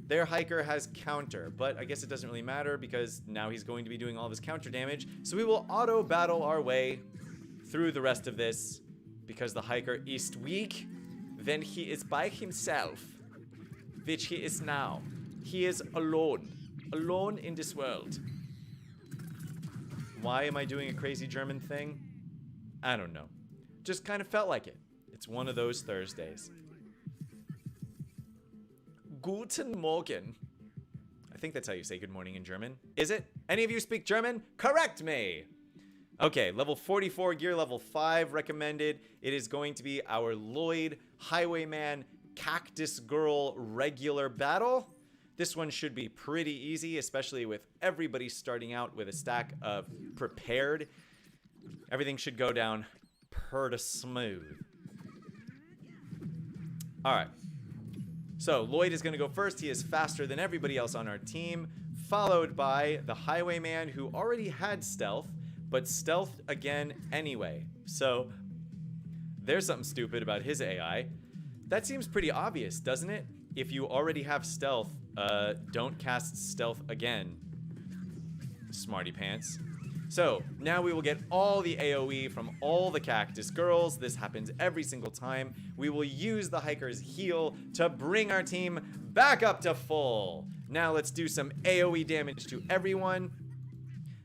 their hiker has counter, but I guess it doesn't really matter because now he's going to be doing all of his counter damage. So we will auto battle our way through the rest of this because the hiker is weak. Then he is by himself, which he is now. He is alone in this world. Why am I doing a crazy German thing? I don't know. Just kind of felt like it. It's one of those Thursdays. Guten Morgen. I think that's how you say good morning in German. Is it? Any of you speak German? Correct me! Okay, level 44, gear level 5 recommended. It is going to be our Lloyd Highwayman Cactus Girl regular battle. This one should be pretty easy, especially with everybody starting out with a stack of prepared. everything should go down pretty smooth. All right. So Lloyd is going to go first. He is faster than everybody else on our team, followed by the Highwayman, who already had stealth, but stealthed again anyway. So there's something stupid about his AI. That seems pretty obvious, doesn't it? If you already have stealth, don't cast stealth again, smarty pants. So now we will get all the AoE from all the cactus girls. This happens every single time. We will use the hiker's heal to bring our team back up to full. Now let's do some AoE damage to everyone.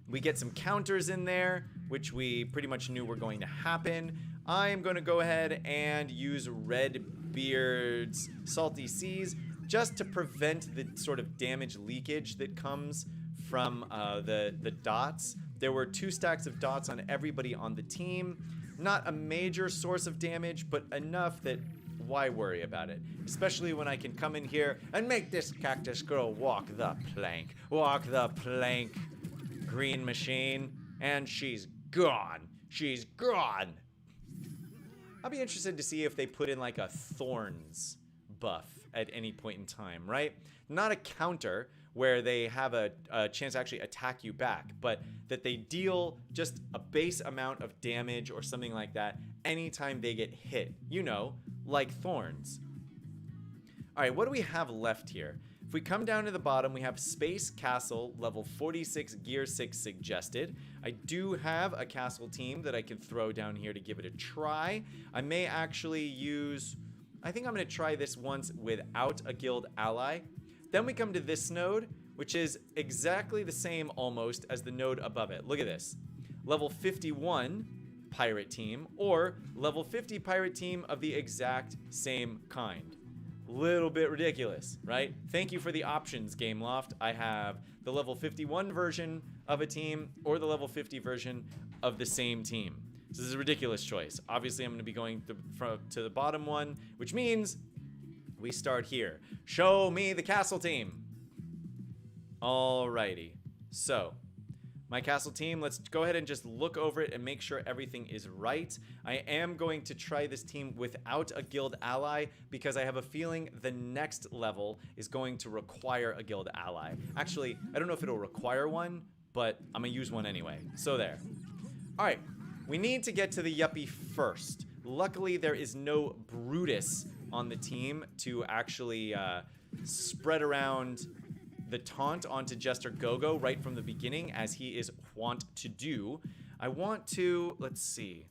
We get some counters in there, which we pretty much knew were going to happen. I am going to go ahead and use Redbeard's Salty Seas just to prevent the sort of damage leakage that comes from the dots. There were 2 stacks of dots on everybody on the team. Not a major source of damage, but enough that why worry about it? Especially when I can come in here and make this cactus girl walk the plank. Walk the plank, green machine. And she's gone. She's gone. I'll be interested to see if they put in like a thorns buff at any point in time, right? Not a counter where they have a chance to actually attack you back, but that they deal just a base amount of damage or something like that anytime they get hit. You know, like thorns. All right, what do we have left here? If we come down to the bottom, we have Space Castle, level 46, Gear 6 suggested. I do have a castle team that I can throw down here to give it a try. I may actually use... I think I'm going to try this once without a guild ally. Then we come to this node, which is exactly the same almost as the node above it. Look at this. Level 51 pirate team or level 50 pirate team of the exact same kind. Little bit ridiculous, right? Thank you for the options, Gameloft. I have the level 51 version of a team or the level 50 version of the same team. So this is a ridiculous choice. Obviously, I'm going to be going to the bottom one, which means we start here. Show me the castle team. Alrighty. So, my castle team, let's go ahead and just look over it and make sure everything is right. I am going to try this team without a guild ally because I have a feeling the next level is going to require a guild ally. Actually, I don't know if it'll require one, but I'm going to use one anyway. So there. Alright, we need to get to the Yuppie first. Luckily, there is no Brutus on the team to actually spread around the taunt onto Jester Gogo right from the beginning, as he is wont to do. I want to, let's see,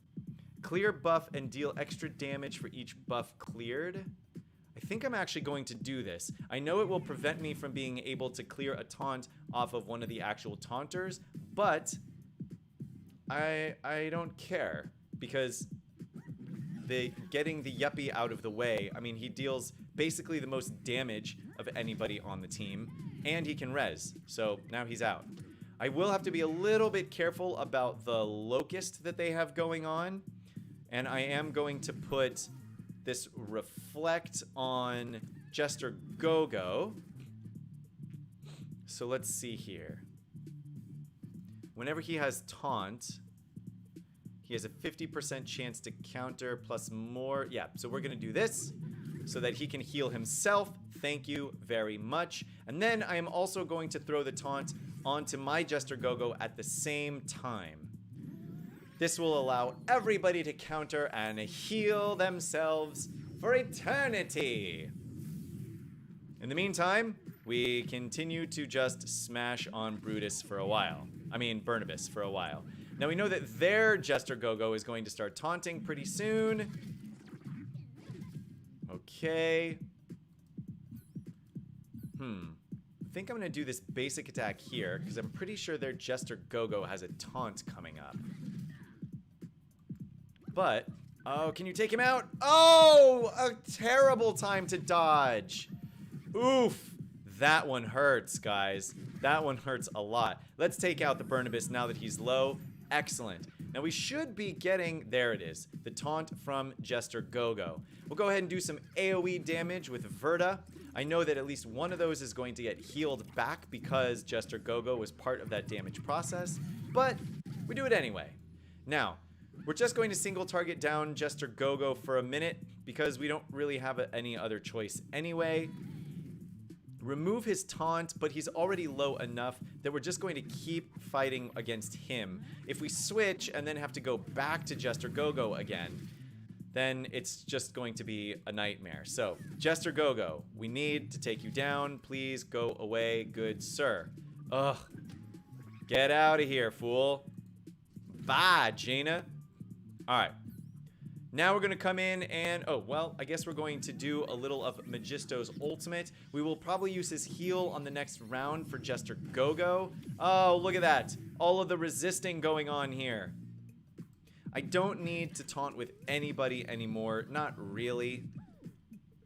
clear buff and deal extra damage for each buff cleared. I think I'm actually going to do this. I know it will prevent me from being able to clear a taunt off of one of the actual taunters, but I don't care because getting the Yuppie out of the way, I mean, he deals basically the most damage of anybody on the team, and he can res, so now he's out. I will have to be a little bit careful about the Locust that they have going on, and I am going to put this Reflect on Jester Gogo. So let's see here. Whenever he has Taunt, he has a 50% chance to counter plus more. Yeah, so we're gonna do this so that he can heal himself. Thank you very much. And then I am also going to throw the taunt onto my Jester Gogo at the same time. This will allow everybody to counter and heal themselves for eternity. In the meantime, we continue to just smash on Brutus for a while. I mean, Burnibus for a while. Now we know that their Jester Gogo is going to start taunting pretty soon. Okay. I think I'm going to do this basic attack here because I'm pretty sure their Jester Gogo has a taunt coming up. But, oh, can you take him out? Oh, a terrible time to dodge. Oof. That one hurts, guys. That one hurts a lot. Let's take out the Burnibus now that he's low. Excellent. Now we should be getting, there it is, the taunt from Jester Gogo. We'll go ahead and do some AoE damage with Verta. I know that at least one of those is going to get healed back because Jester Gogo was part of that damage process, but we do it anyway. Now, we're just going to single target down Jester Gogo for a minute because we don't really have any other choice anyway. Remove his taunt, but he's already low enough that we're just going to keep fighting against him. If we switch and then have to go back to Jester Gogo again, then it's just going to be a nightmare. So, Jester Gogo, we need to take you down. Please go away, good sir. Ugh. Get out of here, fool. Bye, Jaina. All right. Now we're going to come in and, oh, well, I guess we're going to do a little of Magisto's ultimate. We will probably use his heal on the next round for Jester Gogo. Oh, look at that. All of the resisting going on here. I don't need to taunt with anybody anymore. Not really.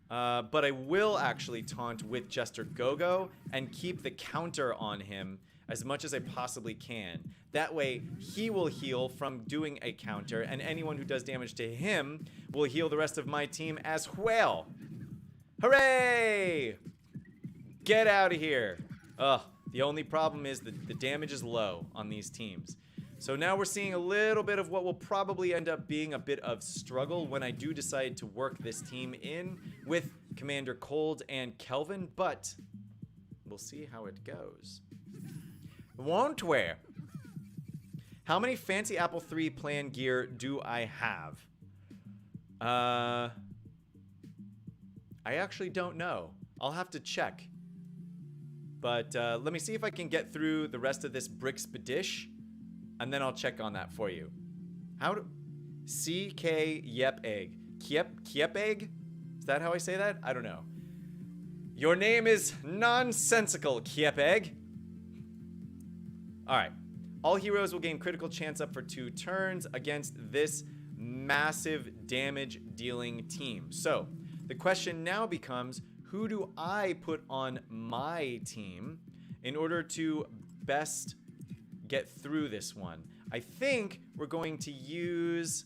But I will actually taunt with Jester Gogo and keep the counter on him as much as I possibly can. That way, he will heal from doing a counter, and anyone who does damage to him will heal the rest of my team as well. Hooray! Get out of here. Ugh, the only problem is that the damage is low on these teams. So now we're seeing a little bit of what will probably end up being a bit of struggle when I do decide to work this team in with Commander Cold and Kelvin, but we'll see how it goes. Won't we? How many fancy Apple III plan gear do I have? I actually don't know. I'll have to check. But let me see if I can get through the rest of this Brixpedish, and then I'll check on that for you. How do... C-K Yep Egg. Kiep Egg? Is that how I say that? I don't know. Your name is nonsensical, Kiep Egg. Alright. All heroes will gain critical chance up for 2 turns against this massive damage dealing team. So, the question now becomes, who do I put on my team in order to best get through this one? I think we're going to use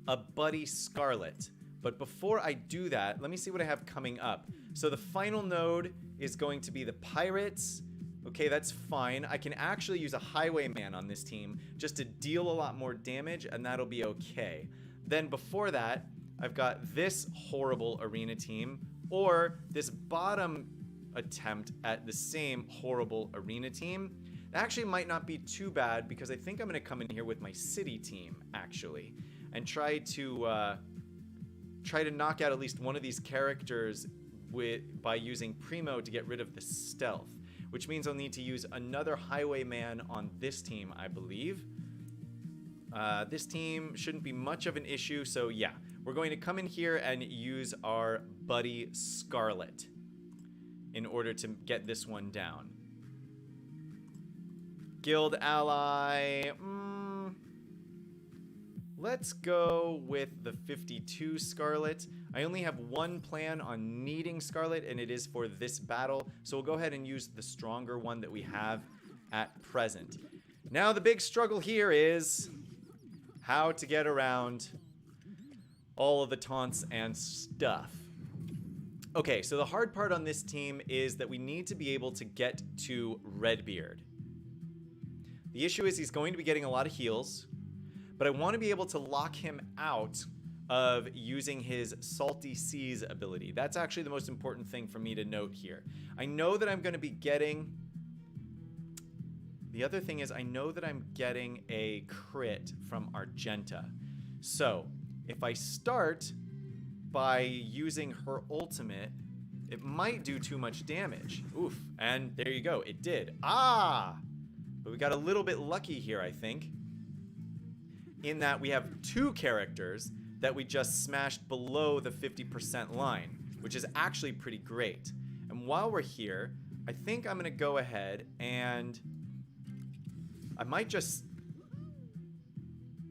a Buddy Scarlet. But before I do that, let me see what I have coming up. So the final node is going to be the Pirates. Okay, that's fine. I can actually use a Highwayman on this team just to deal a lot more damage, and that'll be okay. Then before that, I've got this horrible arena team, or this bottom attempt at the same horrible arena team. It actually might not be too bad because I think I'm going to come in here with my city team, actually, and try to knock out at least one of these characters by using Primo to get rid of the stealth. Which means I'll need to use another Highwayman on this team, I believe. This team shouldn't be much of an issue, so yeah. We're going to come in here and use our Buddy Scarlet in order to get this one down. Guild ally... let's go with the 52 Scarlet. I only have one plan on needing Scarlet, and it is for this battle. So we'll go ahead and use the stronger one that we have at present. Now the big struggle here is how to get around all of the taunts and stuff. Okay, so the hard part on this team is that we need to be able to get to Redbeard. The issue is he's going to be getting a lot of heals, but I want to be able to lock him out of using his Salty Seas ability. That's actually the most important thing for me to note here. I know that I'm going to be getting... The other thing is I know that I'm getting a crit from Argenta. So, if I start by using her ultimate, it might do too much damage. Oof. And there you go. It did. Ah! But we got a little bit lucky here, I think, in that we have 2 characters that we just smashed below the 50% line, which is actually pretty great. And while we're here, I think I'm going to go ahead and I might just...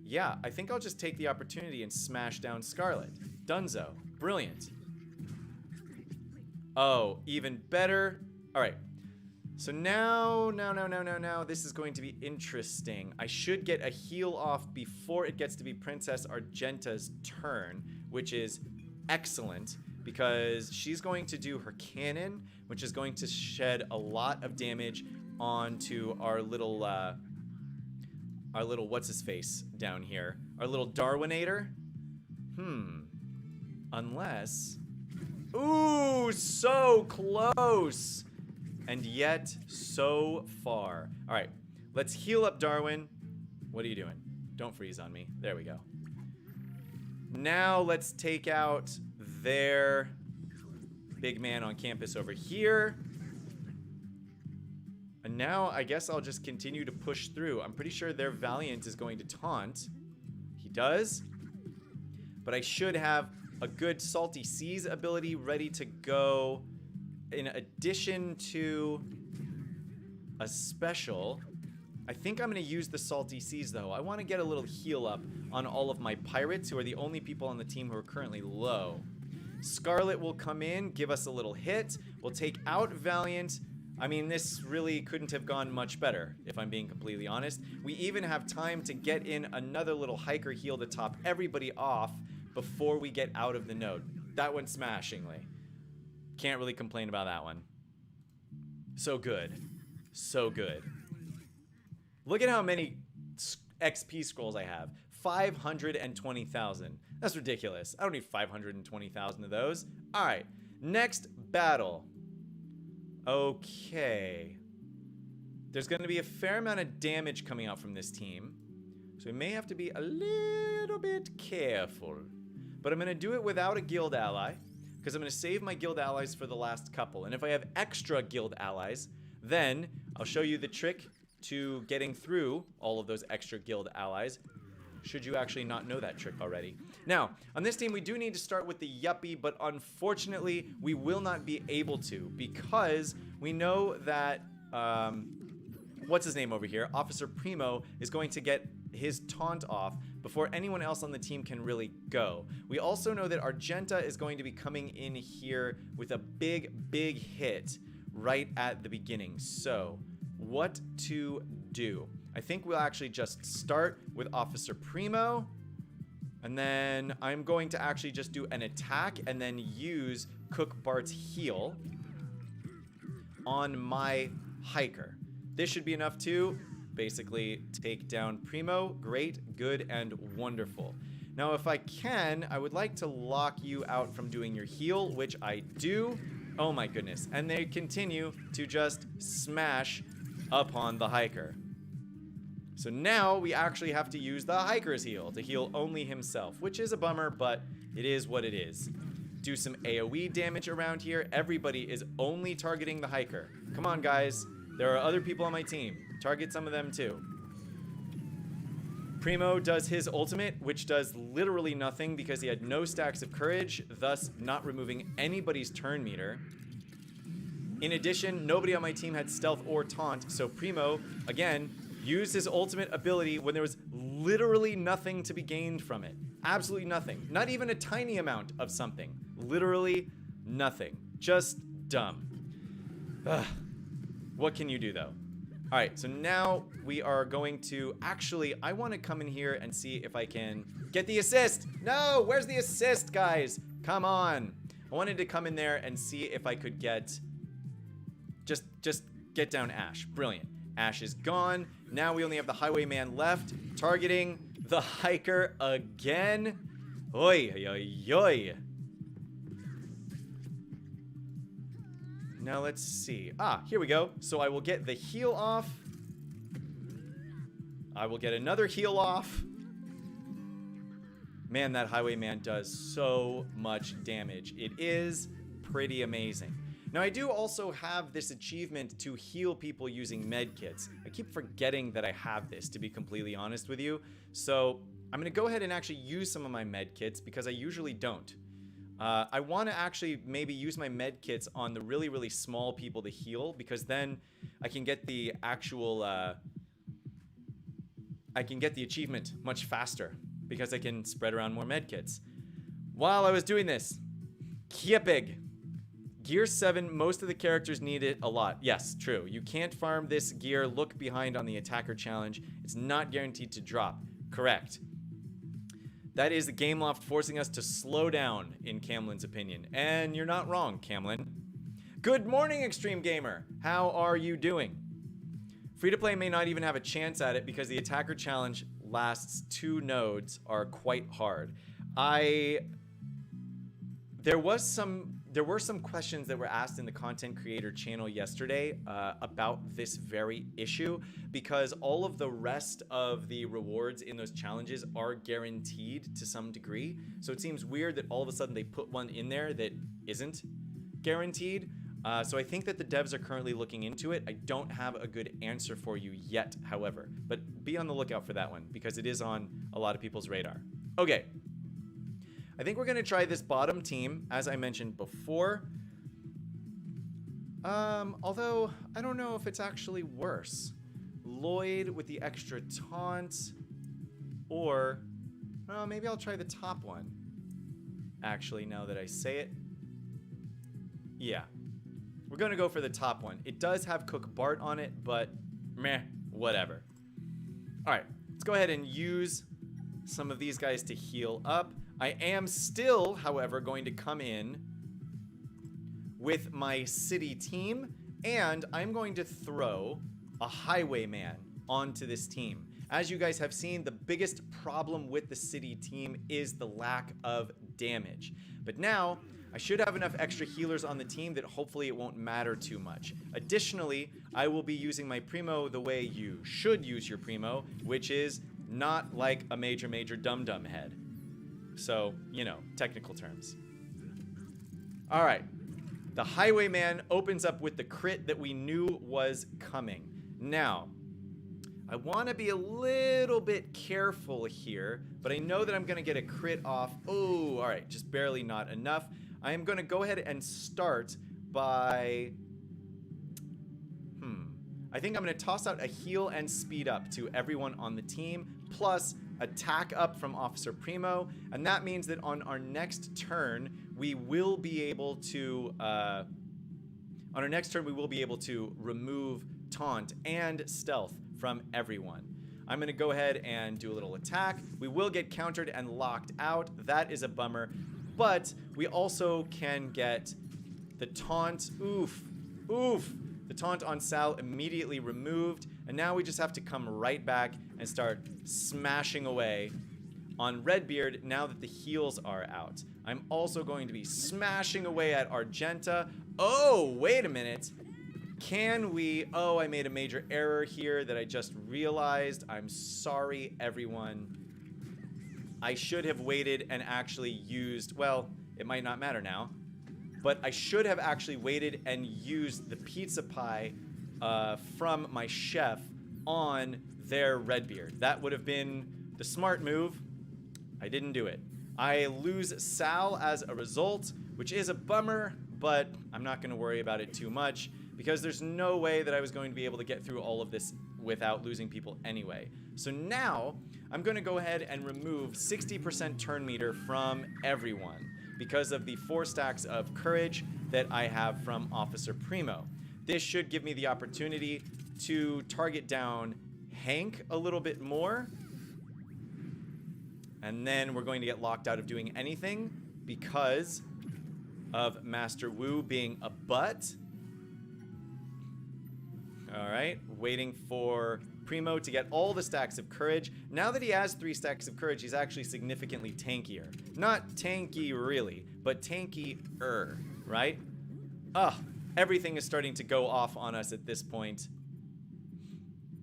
Yeah, I think I'll just take the opportunity and smash down Scarlet. Dunzo. Brilliant. Oh, even better. All right. So now, this is going to be interesting. I should get a heal off before it gets to be Princess Argenta's turn, which is excellent because she's going to do her cannon, which is going to shed a lot of damage onto our little our little what's-his-face down here. Our little Darwinator. Unless... Ooh, so close! And yet, so far. All right, let's heal up Darwin. What are you doing? Don't freeze on me. There we go. Now let's take out their big man on campus over here. And now I guess I'll just continue to push through. I'm pretty sure their Valiant is going to taunt. He does. But I should have a good Salty Seas ability ready to go in addition to a special. I think I'm going to use the Salty Seas, though. I want to get a little heal up on all of my pirates, who are the only people on the team who are currently low. Scarlet will come in, give us a little hit. We'll take out Valiant. I mean, this really couldn't have gone much better, if I'm being completely honest. We even have time to get in another little hiker heal to top everybody off before we get out of the node. That went smashingly. Can't really complain about that one. So good. So good. Look at how many XP scrolls I have. 520,000. That's ridiculous. I don't need 520,000 of those. All right. Next battle. Okay. There's going to be a fair amount of damage coming out from this team. So we may have to be a little bit careful. But I'm going to do it without a guild ally, because I'm going to save my guild allies for the last couple. And if I have extra guild allies, then I'll show you the trick to getting through all of those extra guild allies, should you actually not know that trick already. Now, on this team, we do need to start with the Yuppie, but unfortunately, we will not be able to, because we know that, what's his name over here? Officer Primo is going to get his taunt off before anyone else on the team can really go. We also know that Argenta is going to be coming in here with a big hit right at the beginning. So, what to do? I think we'll actually just start with Officer Primo, and then I'm going to actually just do an attack and then use Cook Bart's heal on my hiker. This should be enough to basically take down Primo. Great, good, and wonderful. Now, if I can, I would like to lock you out from doing your heal, which I do. Oh my goodness. And they continue to just smash upon the hiker. So now we actually have to use the hiker's heal to heal only himself, which is a bummer, but it is what it is. Do some AoE damage around here. Everybody is only targeting the hiker. Come on, guys. There are other people on my team. Target some of them too. Primo does his ultimate, which does literally nothing because he had no stacks of courage, thus not removing anybody's turn meter. In addition, nobody on my team had stealth or taunt, so Primo, again, used his ultimate ability when there was literally nothing to be gained from it. Absolutely nothing. Not even a tiny amount of something. Literally nothing. Just dumb. Ugh. What can you do, though? All right, so now we are going to... Actually, I want to come in here and see if I can get the assist. No, where's the assist, guys? Come on. I wanted to come in there and see if I could get... Just get down Ash. Brilliant. Ash is gone. Now we only have the Highwayman left, targeting the hiker again. Oi, oi, oi. Now let's see. Ah, here we go. So I will get the heal off. I will get another heal off. Man, that Highwayman does so much damage. It is pretty amazing. Now, I do also have this achievement to heal people using medkits. I keep forgetting that I have this, to be completely honest with you. So I'm going to go ahead and actually use some of my medkits because I usually don't. I want to actually maybe use my medkits on the really small people to heal, because then I can get the actual... I can get the achievement much faster because I can spread around more medkits. While I was doing this, Kiepig. Gear 7, most of the characters need it a lot. Yes, true. You can't farm this gear. Look behind on the attacker challenge. It's not guaranteed to drop. Correct. That is the Gameloft forcing us to slow down, in Camlin's opinion. And you're not wrong, Camlin. Good morning, Extreme Gamer. How are you doing? Free-to-play may not even have a chance at it because the attacker challenge lasts 2 nodes are quite hard. There were some questions that were asked in the content creator channel yesterday about this very issue, because all of the rest of the rewards in those challenges are guaranteed to some degree. So it seems weird that all of a sudden they put one in there that isn't guaranteed. So I think that the devs are currently looking into it. I don't have a good answer for you yet, however, but be on the lookout for that one because it is on a lot of people's radar. Okay. I think we're going to try this bottom team, as I mentioned before. Although, I don't know if it's actually worse. Lloyd with the extra taunt, or maybe I'll try the top one. Actually, now that I say it. Yeah. We're going to go for the top one. It does have Cook Bart on it, but meh, whatever. All right, let's go ahead and use some of these guys to heal up. I am still, however, going to come in with my city team, and I'm going to throw a highwayman onto this team. As you guys have seen, the biggest problem with the city team is the lack of damage. But now, I should have enough extra healers on the team that hopefully it won't matter too much. Additionally, I will be using my Primo the way you should use your Primo, which is not like a major dum-dum head. So, you know, technical terms. All right. The Highwayman opens up with the crit that we knew was coming. Now, I want to be a little bit careful here, but I know that I'm going to get a crit off. Oh, all right. Just barely not enough. I am going to go ahead and start by... I think I'm going to toss out a heal and speed up to everyone on the team, plus attack up from Officer Primo, and that means that on our next turn we will be able to remove taunt and stealth from everyone. I'm going to go ahead and do a little attack. We will get countered and locked out. That is a bummer, but we also can get the taunt. Oof. The taunt on Sal immediately removed, and now we just have to come right back and start smashing away on Redbeard now that the heals are out. I'm also going to be smashing away at Argenta. Oh, wait a minute. Can we... Oh, I made a major error here that I just realized. I'm sorry, everyone. I should have waited and actually used... Well, it might not matter now. But I should have actually waited and used the pizza pie from my chef on their Redbeard. That would have been the smart move. I didn't do it. I lose Sal as a result, which is a bummer, but I'm not going to worry about it too much because there's no way that I was going to be able to get through all of this without losing people anyway. So now I'm going to go ahead and remove 60% turn meter from everyone, because of the 4 stacks of courage that I have from Officer Primo. This should give me the opportunity to target down Hank a little bit more. And then we're going to get locked out of doing anything because of Master Wu being a butt. All right, waiting for Primo to get all the stacks of courage. Now that he has 3 stacks of courage, he's actually significantly tankier. Not tanky really, but tanky-er, right? Everything is starting to go off on us at this point.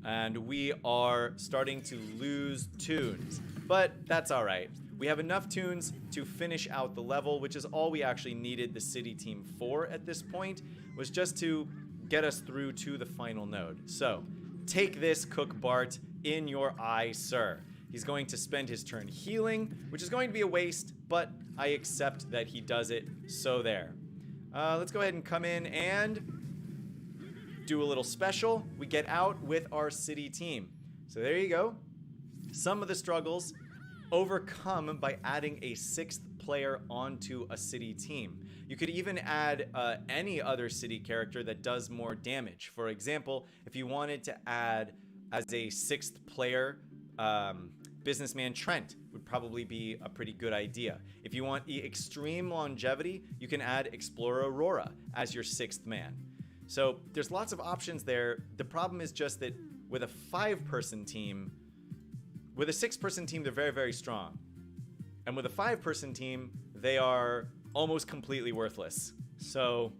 And we are starting to lose tunes. But that's all right. We have enough tunes to finish out the level, which is all we actually needed the city team for at this point, was just to get us through to the final node. So, take this, Cook Bart, in your eye, sir. He's going to spend his turn healing, which is going to be a waste, but I accept that he does it, so there. Let's go ahead and come in and do a little special. We get out with our city team. So there you go. Some of the struggles overcome by adding a 6th player onto a city team. You could even add any other city character that does more damage. For example, if you wanted to add as a 6th player, Businessman Trent would probably be a pretty good idea. If you want extreme longevity, you can add Explorer Aurora as your 6th man. So there's lots of options there. The problem is just that with a 5-person team, with a 6-person team, they're very, very strong. And with a 5-person team, they are almost completely worthless. So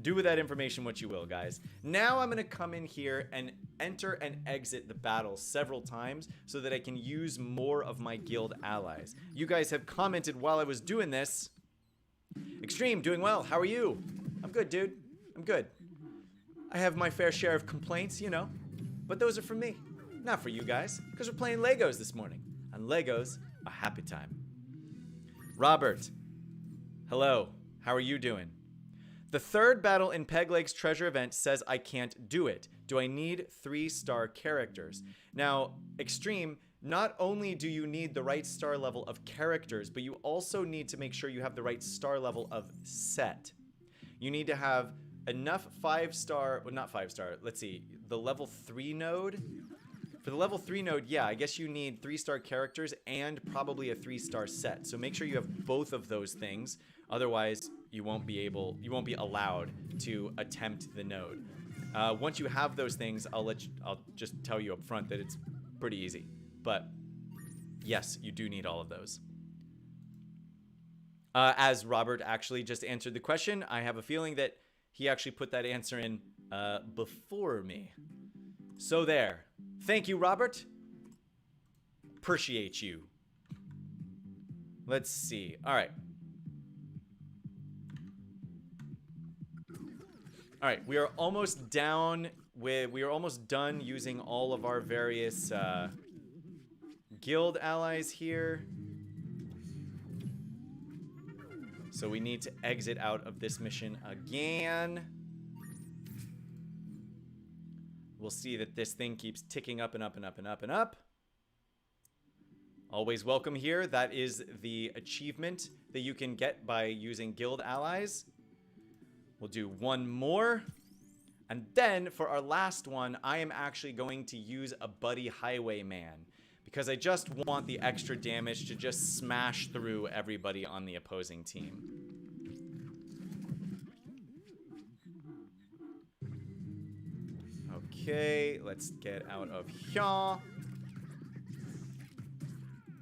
do with that information what you will, guys. Now I'm going to come in here and enter and exit the battle several times so that I can use more of my guild allies. You guys have commented while I was doing this. Extreme, doing well. How are you? I'm good, dude. I'm good. I have my fair share of complaints, you know. But those are from me, not for you guys, because we're playing Legos this morning. And Legos, a happy time. Robert, hello. How are you doing? The third battle in Peg Leg's treasure event says I can't do it. Do I need 3-star characters? Now, Extreme, not only do you need the right star level of characters, but you also need to make sure you have the right star level of set. You need to have enough 5-star, well, not 5-star, let's see, the level 3 node. For the level 3 node, yeah, I guess you need 3-star characters and probably a 3-star set. So make sure you have both of those things. Otherwise, you won't be allowed to attempt the node. Once you have those things, I'll just tell you up front that it's pretty easy. But yes, you do need all of those. As Robert actually just answered the question, I have a feeling that he actually put that answer in before me. So there. Thank you, Robert. Appreciate you. Let's see. All right. All right, we are almost done with, we are almost done using all of our various guild allies here. So we need to exit out of this mission again. We'll see that this thing keeps ticking up and up and up and up and up. Always welcome here. That is the achievement that you can get by using guild allies. We'll do one more. And then for our last one, I am actually going to use a buddy highwayman because I just want the extra damage to just smash through everybody on the opposing team. Okay, let's get out of here.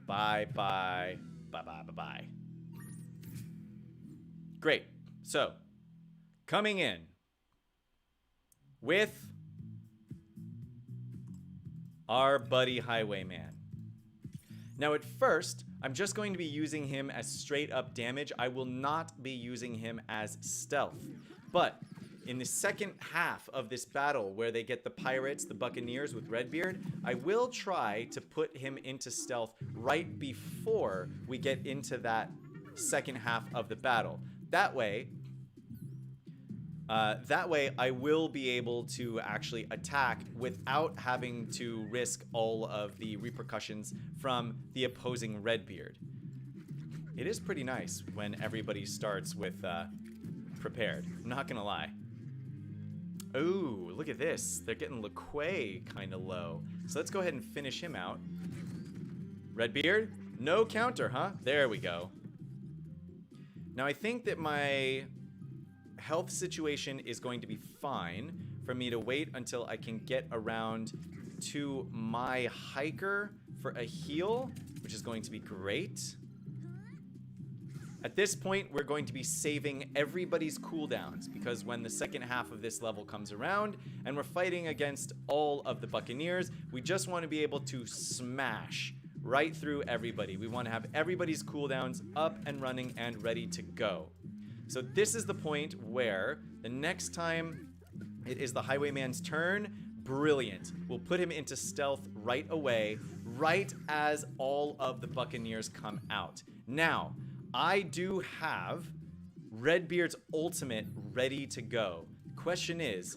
Bye, bye, bye, bye, bye, bye. Great. So, coming in with our buddy highwayman. Now at first, I'm just going to be using him as straight up damage. I will not be using him as stealth. But in the second half of this battle where they get the pirates, the Buccaneers with Redbeard, I will try to put him into stealth right before we get into that second half of the battle. That way I will be able to actually attack without having to risk all of the repercussions from the opposing Redbeard. It is pretty nice when everybody starts with prepared. I'm not gonna lie. Ooh, look at this. They're getting LeQuay kind of low. So let's go ahead and finish him out. Redbeard, no counter, huh? There we go. Now I think that my health situation is going to be fine for me to wait until I can get around to my hiker for a heal, which is going to be great. At this point, we're going to be saving everybody's cooldowns because when the second half of this level comes around and we're fighting against all of the Buccaneers, we just want to be able to smash right through everybody. We want to have everybody's cooldowns up and running and ready to go. So this is the point where the next time it is the highwayman's turn, brilliant. We'll put him into stealth right away, right as all of the Buccaneers come out. Now, I do have Redbeard's ultimate ready to go. Question is,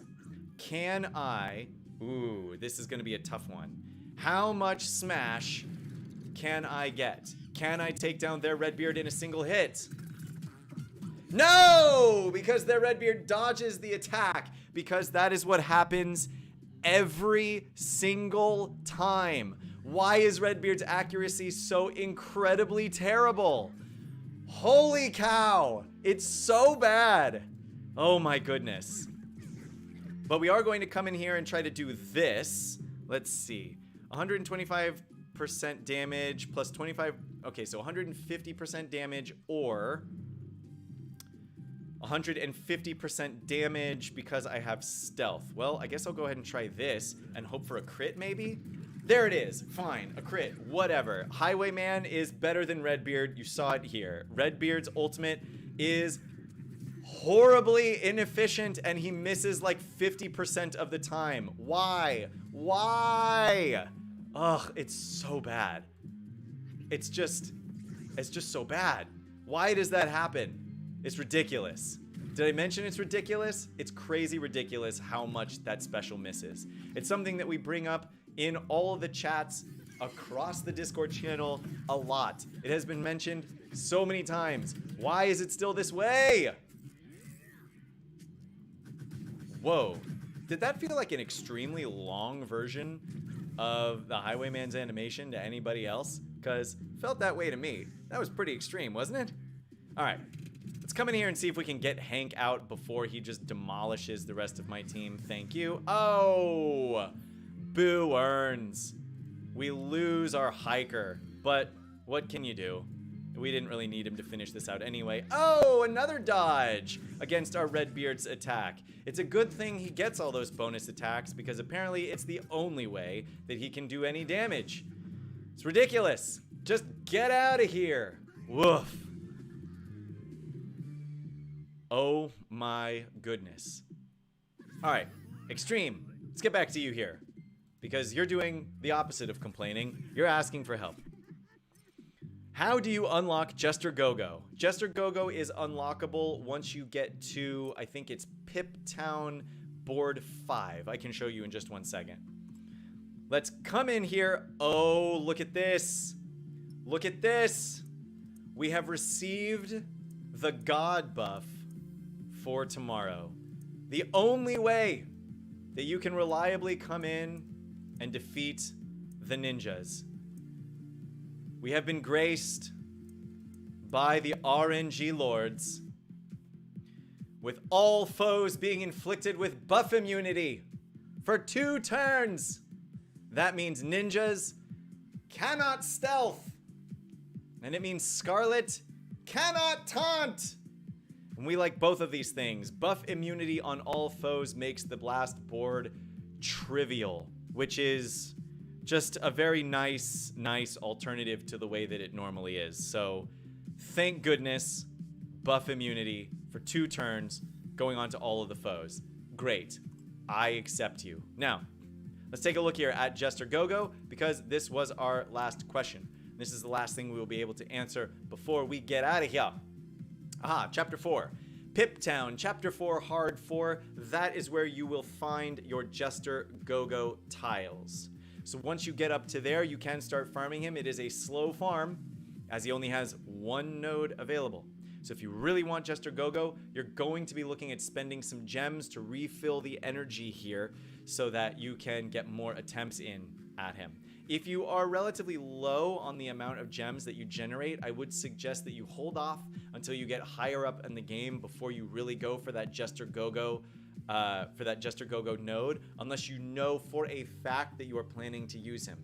can I... Ooh, this is going to be a tough one. How much smash can I get? Can I take down their Redbeard in a single hit? No! Because their Redbeard dodges the attack. Because that is what happens every single time. Why is Redbeard's accuracy so incredibly terrible? Holy cow! It's so bad. Oh my goodness. But we are going to come in here and try to do this. Let's see. 125% damage plus 25. Okay, so 150% damage or 150% damage because I have stealth. Well, I guess I'll go ahead and try this and hope for a crit maybe. There it is. Fine, a crit, whatever. Highwayman is better than Redbeard. You saw it here. Redbeard's ultimate is horribly inefficient and he misses like 50% of the time. Why? Why? Ugh, it's so bad. It's just so bad. Why does that happen? It's ridiculous. Did I mention it's ridiculous? It's crazy ridiculous how much that special misses. It's something that we bring up in all of the chats across the Discord channel a lot. It has been mentioned so many times. Why is it still this way? Whoa. Did that feel like an extremely long version of the Highwayman's animation to anybody else? Because it felt that way to me. That was pretty extreme, wasn't it? All right. Let's come in here and see if we can get Hank out before he just demolishes the rest of my team. Thank you. Oh, boo earns. We lose our hiker, but what can you do? We didn't really need him to finish this out anyway. Oh, another dodge against our Redbeard's attack. It's a good thing he gets all those bonus attacks because apparently it's the only way that he can do any damage. It's ridiculous. Just get out of here. Woof. Oh my goodness. All right, Extreme, let's get back to you here because you're doing the opposite of complaining. You're asking for help. How do you unlock Jester Go-Go? Jester Go-Go is unlockable once you get to, I think it's Pip Town board 5. I can show you in just 1 second. Let's come in here. Oh, look at this. Look at this. We have received the God buff for tomorrow. The only way that you can reliably come in and defeat the ninjas. We have been graced by the RNG Lords with all foes being inflicted with buff immunity for 2 turns. That means ninjas cannot stealth. And it means Scarlet cannot taunt. And we like both of these things. Buff immunity on all foes makes the blast board trivial, which is just a very nice alternative to the way that it normally is. So thank goodness, buff immunity for 2 turns going on to all of the foes. Great. I accept you. Now, let's take a look here at Jester Go-Go because this was our last question. This is the last thing we will be able to answer before we get out of here. Aha, Chapter 4. Pip Town, Chapter 4, Hard 4. That is where you will find your Jester Go-Go tiles. So once you get up to there, you can start farming him. It is a slow farm, as he only has 1 node available. So if you really want Jester Go-Go, you're going to be looking at spending some gems to refill the energy here so that you can get more attempts in at him. If you are relatively low on the amount of gems that you generate, I would suggest that you hold off until you get higher up in the game before you really go for that Jester Go-Go node, unless you know for a fact that you are planning to use him.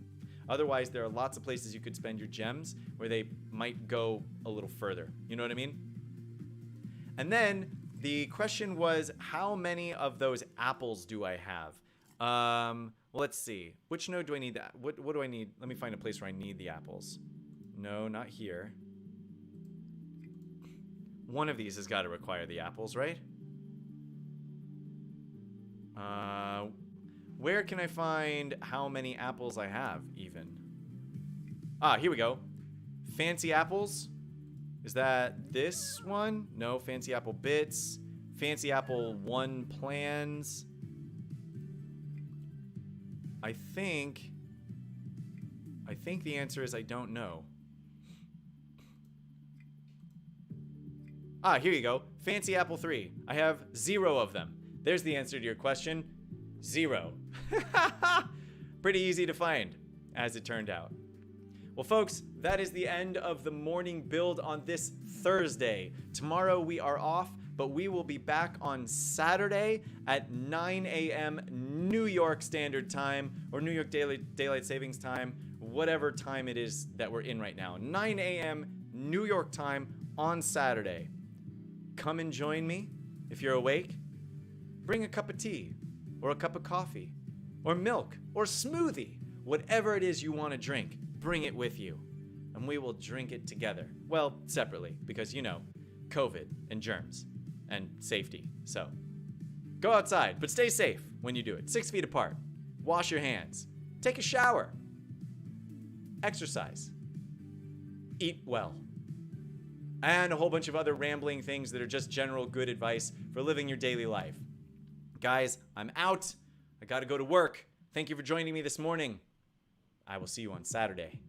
Otherwise, there are lots of places you could spend your gems where they might go a little further. You know what I mean? And then the question was, how many of those apples do I have? Well, let's see. Which node do I need that? What do I need? Let me find a place where I need the apples. No, not here. One of these has got to require the apples, right? Where can I find how many apples I have, even? Ah, here we go. Fancy apples. Is that this one? No, Fancy Apple Bits. Fancy Apple 1 plans. I think the answer is I don't know. Ah, here you go. Fancy Apple 3. I have 0 of them. There's the answer to your question. 0. Pretty easy to find, as it turned out. Well, folks, that is the end of the morning build on this Thursday. Tomorrow we are off, but we will be back on Saturday at 9 a.m. New York Standard Time or New York Daylight Savings Time, whatever time it is that we're in right now. 9 a.m. New York time on Saturday. Come and join me if you're awake. Bring a cup of tea or a cup of coffee or milk or smoothie. Whatever it is you want to drink, bring it with you. And we will drink it together. Well, separately, because COVID and germs and safety. So go outside, but stay safe when you do it. 6 feet apart. Wash your hands. Take a shower. Exercise. Eat well. And a whole bunch of other rambling things that are just general good advice for living your daily life. Guys, I'm out. I gotta go to work. Thank you for joining me this morning. I will see you on Saturday.